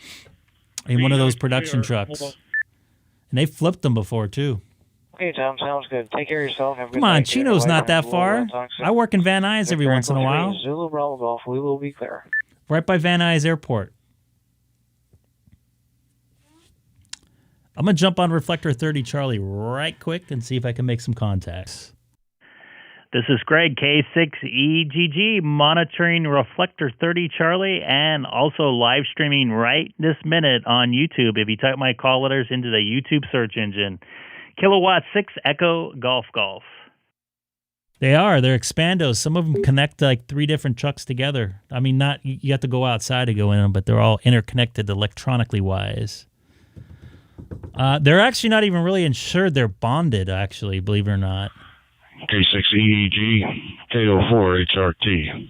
In one of those production trucks. And they flipped them before, too. Okay, Tom, sounds good. Take care of yourself. Have a good Come on, night. Chino's not that far. I work in Van Nuys every once in a while. Zulu Bravo Golf, we will be clear. Right by Van Nuys Airport. I'm going to jump on Reflector 30 Charlie right quick and see if I can make some contacts. This is Greg, K6EGG, monitoring Reflector 30 Charlie, and also live streaming right this minute on YouTube. If you type my call letters into the YouTube search engine, Kilowatt 6 Echo Golf Golf. They're expandos. Some of them connect like 3 different trucks together. I mean, you have to go outside to go in them, but they're all interconnected electronically wise. They're actually not even really insured. They're bonded, actually, believe it or not. K6EGG, K04 HRT.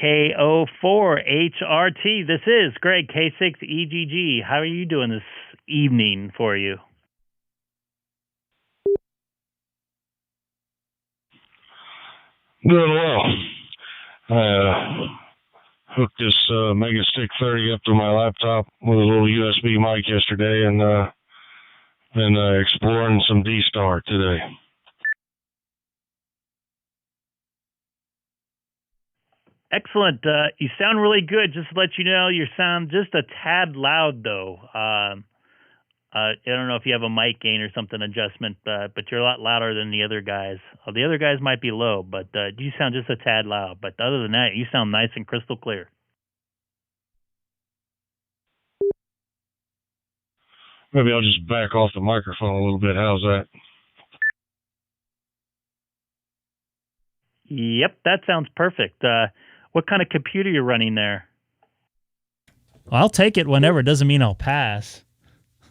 K6EGG. This is Greg, K6EGG. How are you doing this evening for you? Doing well. I hooked this Mega Stick 30 up to my laptop with a little USB mic yesterday, and been exploring some DStar today. Excellent. You sound really good. Just to let you know, you sound just a tad loud, though. I don't know if you have a mic gain or something adjustment, but you're a lot louder than the other guys. The other guys might be low, but you sound just a tad loud. But other than that, you sound nice and crystal clear. Maybe I'll just back off the microphone a little bit. How's that? Yep, that sounds perfect. What kind of computer you're running there? Well, I'll take it whenever. It doesn't mean I'll pass.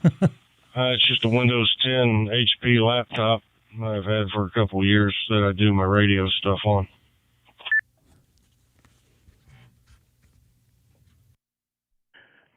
It's just a Windows 10 HP laptop I've had for a couple of years that I do my radio stuff on.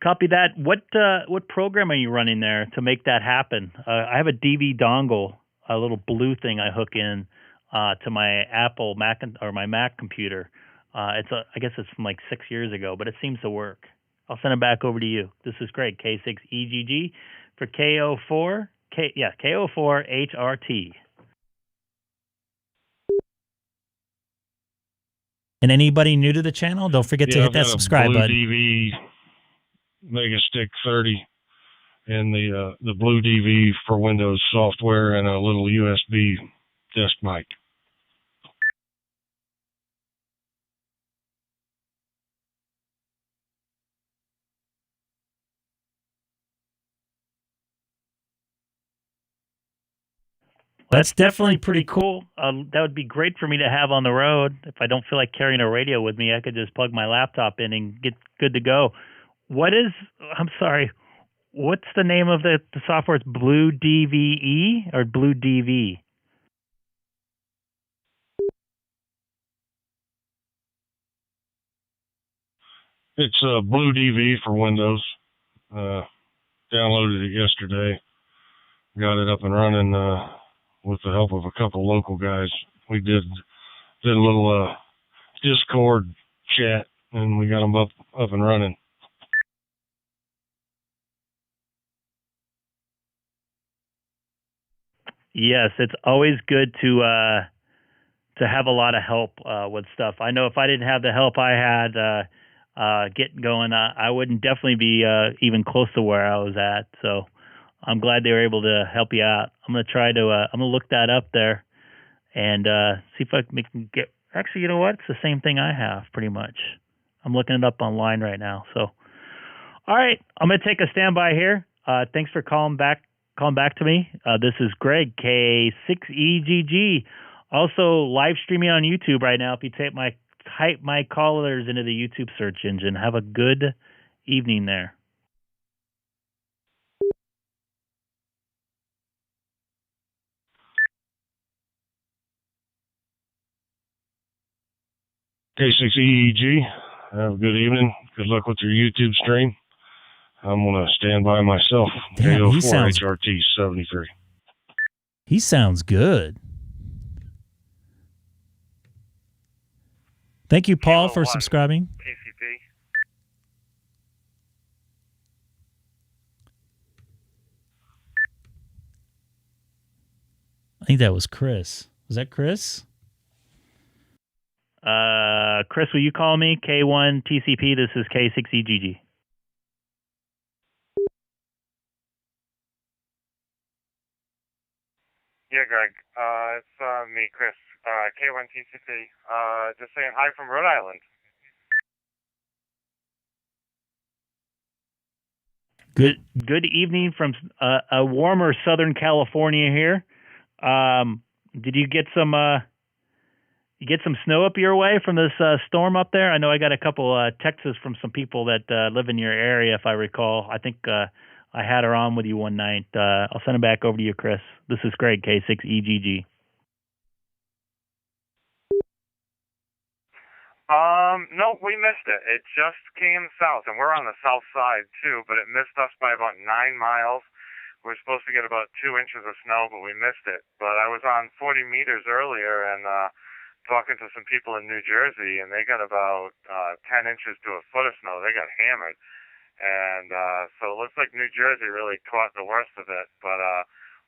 Copy that. What program are you running there to make that happen? I have a DV dongle, a little blue thing I hook in to my Apple Mac or my Mac computer. I guess it's from like 6 years ago, but it seems to work. I'll send it back over to you. This is Greg, K6EGG for K04HRT. And anybody new to the channel, don't forget to hit that subscribe button. DV Mega Stick 30 and the Blue DV for Windows software and a little USB desk mic. That's definitely pretty cool. That would be great for me to have on the road. If I don't feel like carrying a radio with me, I could just plug my laptop in and get good to go. I'm sorry, what's the name of the software? It's Blue DVE or Blue DV? It's Blue DV for Windows. Downloaded it yesterday. Got it up and running with the help of a couple local guys. We did a little Discord chat, and we got them up and running. Yes, it's always good to have a lot of help with stuff. I know if I didn't have the help I had getting going, I wouldn't definitely be even close to where I was at. So I'm glad they were able to help you out. I'm gonna look that up there and see if I can get. Actually, you know what? It's the same thing I have pretty much. I'm looking it up online right now. So, all right, I'm gonna take a standby here. Thanks for calling back to me. This is Greg, K6EGG. Also live streaming on YouTube right now. If you type my callers into the YouTube search engine, have a good evening there. K6EGG, have a good evening. Good luck with your YouTube stream. I'm going to stand by myself. Damn, K04HRT 73. He sounds good. Thank you, Paul, for subscribing. PCP. I think that was Chris. Was that Chris? Chris, will you call me? K1 TCP. This is K6EGG. Yeah, Greg. It's me, Chris. K1 TCP. Just saying hi from Rhode Island. Good evening from a warmer Southern California here. Did you get some snow up your way from this storm up there? I know I got a couple texts from some people that live in your area, if I recall. I think I had her on with you one night. I'll send it back over to you, Chris. This is Greg, K6EGG. No, we missed it. It just came south, and we're on the south side too, but it missed us by about 9 miles. We're supposed to get about 2 inches of snow, but we missed it. But I was on 40 meters earlier and talking to some people in New Jersey, and they got about 10 inches to a foot of snow. They got hammered. And so it looks like New Jersey really caught the worst of it. But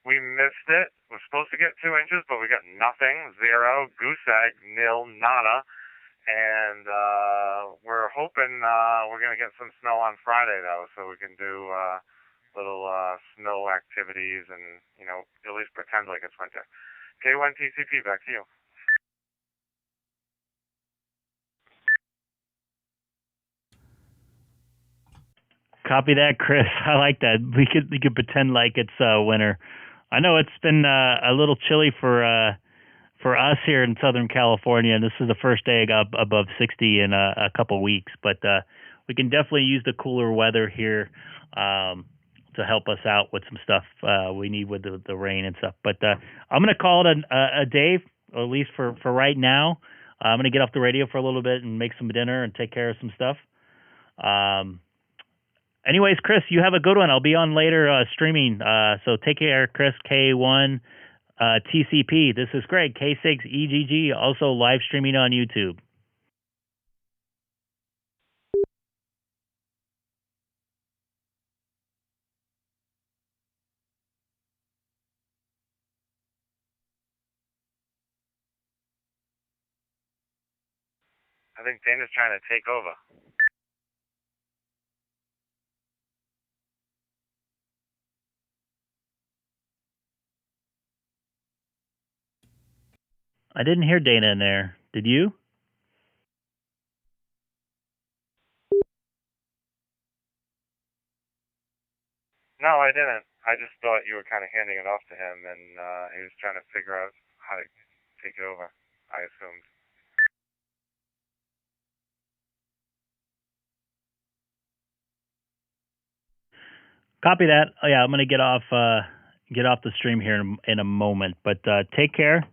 we missed it. We're supposed to get 2 inches, but we got nothing. 0, goose egg, nil, nada. And we're hoping we're going to get some snow on Friday, though, so we can do little snow activities and, at least pretend like it's winter. K1TCP, back to you. Copy that, Chris. I like that. We could pretend like it's winter. I know it's been a little chilly for us here in Southern California, and this is the first day I got above 60 in a couple weeks. But we can definitely use the cooler weather here to help us out with some stuff we need with the rain and stuff. But I'm going to call it a day, or at least for right now. I'm going to get off the radio for a little bit and make some dinner and take care of some stuff. Anyways, Chris, you have a good one. I'll be on later streaming. So take care, Chris. K1 TCP. This is Greg, K6EGG, also live streaming on YouTube. I think Dana's trying to take over. I didn't hear Dana in there. Did you? No, I didn't. I just thought you were kind of handing it off to him, and he was trying to figure out how to take it over, I assumed. Copy that. Oh, yeah, I'm going to get off the stream here in a moment. But take care.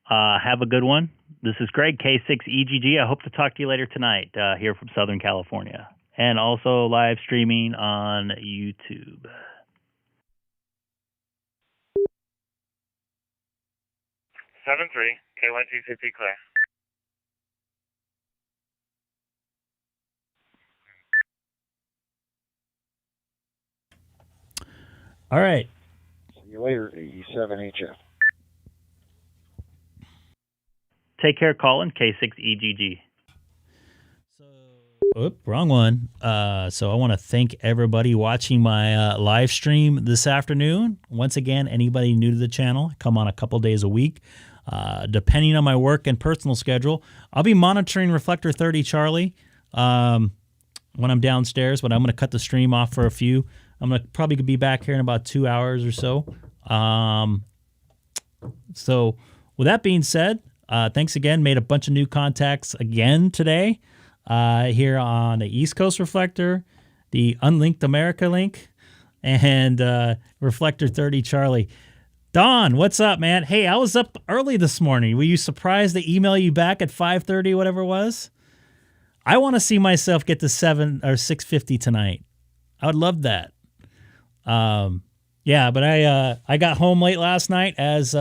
Have a good one. This is Greg, K6EGG. I hope to talk to you later tonight here from Southern California. And also live streaming on YouTube. Seven three K1TCP clear. All right. See you later, E7HF. Take care, Colin, K6EGG. Wrong one. So I want to thank everybody watching my live stream this afternoon. Once again, anybody new to the channel, I come on a couple days a week. Depending on my work and personal schedule, I'll be monitoring Reflector 30 Charlie when I'm downstairs, but I'm going to cut the stream off for a few. I'm going to probably be back here in about 2 hours or so. So with that being said, thanks again. Made a bunch of new contacts again today here on the East Coast Reflector, the Unlinked America link, and Reflector 30 Charlie. Don, what's up, man? Hey, I was up early this morning. Were you surprised to email you back at 5:30, whatever it was? I want to see myself get to 7 or 6:50 tonight. I would love that. Yeah, but I got home late last night, as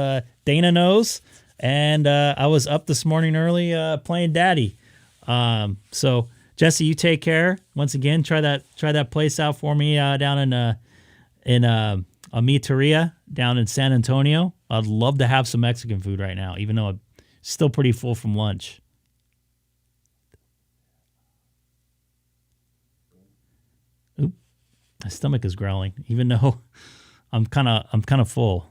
Dana knows, and I was up this morning early playing Daddy. So Jesse, you take care. Once again, try that place out for me down in Amiteria down in San Antonio. I'd love to have some Mexican food right now, even though I'm still pretty full from lunch. Oop, my stomach is growling, even though I'm kind of full.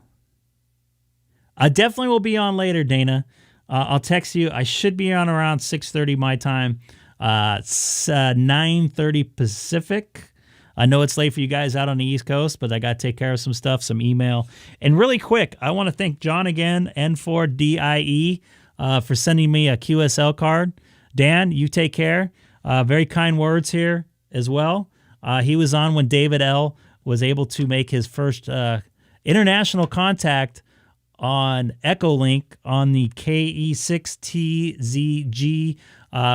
I definitely will be on later, Dana. I'll text you. I should be on around 6:30 my time. It's 9:30 Pacific. I know it's late for you guys out on the East Coast, but I got to take care of some stuff, some email. And really quick, I want to thank John again, N4DIE, for sending me a QSL card. Dan, you take care. Very kind words here as well. He was on when David L. was able to make his first international contact on Echolink on the K6EGG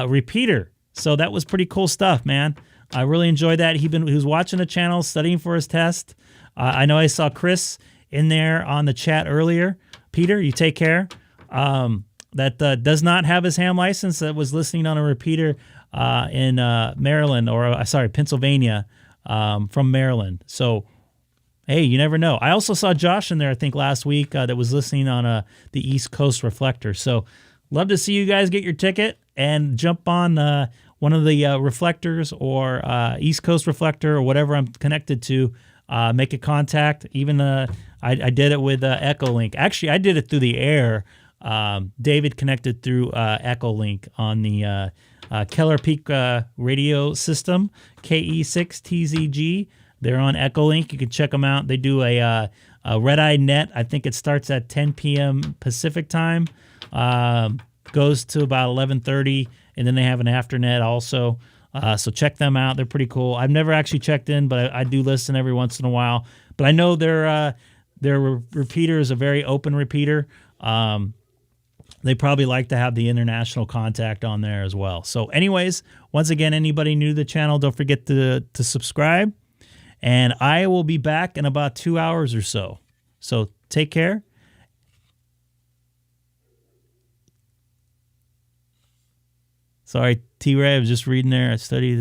repeater. So that was pretty cool stuff, man. I really enjoyed that. He was watching the channel, studying for his test. I know I saw Chris in there on the chat earlier. Peter, you take care. That does not have his ham license, that was listening on a repeater in Maryland, or Pennsylvania, from Maryland. So, hey, you never know. I also saw Josh in there, I think, last week that was listening on the East Coast Reflector. So, love to see you guys get your ticket and jump on one of the reflectors, or East Coast Reflector, or whatever I'm connected to. Make a contact. Even I did it with Echolink. Actually, I did it through the air. David connected through Echolink on the Keller Peak radio system, K6EGG. They're on Echolink. You can check them out. They do a Red Eye Net. I think it starts at 10 p.m. Pacific time. Goes to about 11:30, and then they have an afternet also. So check them out. They're pretty cool. I've never actually checked in, but I do listen every once in a while. But I know their repeater is a very open repeater. They probably like to have the international contact on there as well. So anyways, once again, anybody new to the channel, don't forget to subscribe. And I will be back in about 2 hours or so. So take care. Sorry, T-Ray, I was just reading there. I studied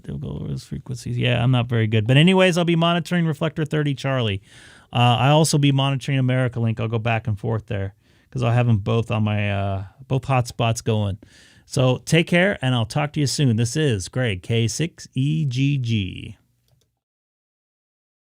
those frequencies. Yeah, I'm not very good. But anyways, I'll be monitoring Reflector 30 Charlie. I'll also be monitoring America Link. I'll go back and forth there because I'll have them both on my both hotspots going. So take care, and I'll talk to you soon. This is Greg, K6EGG.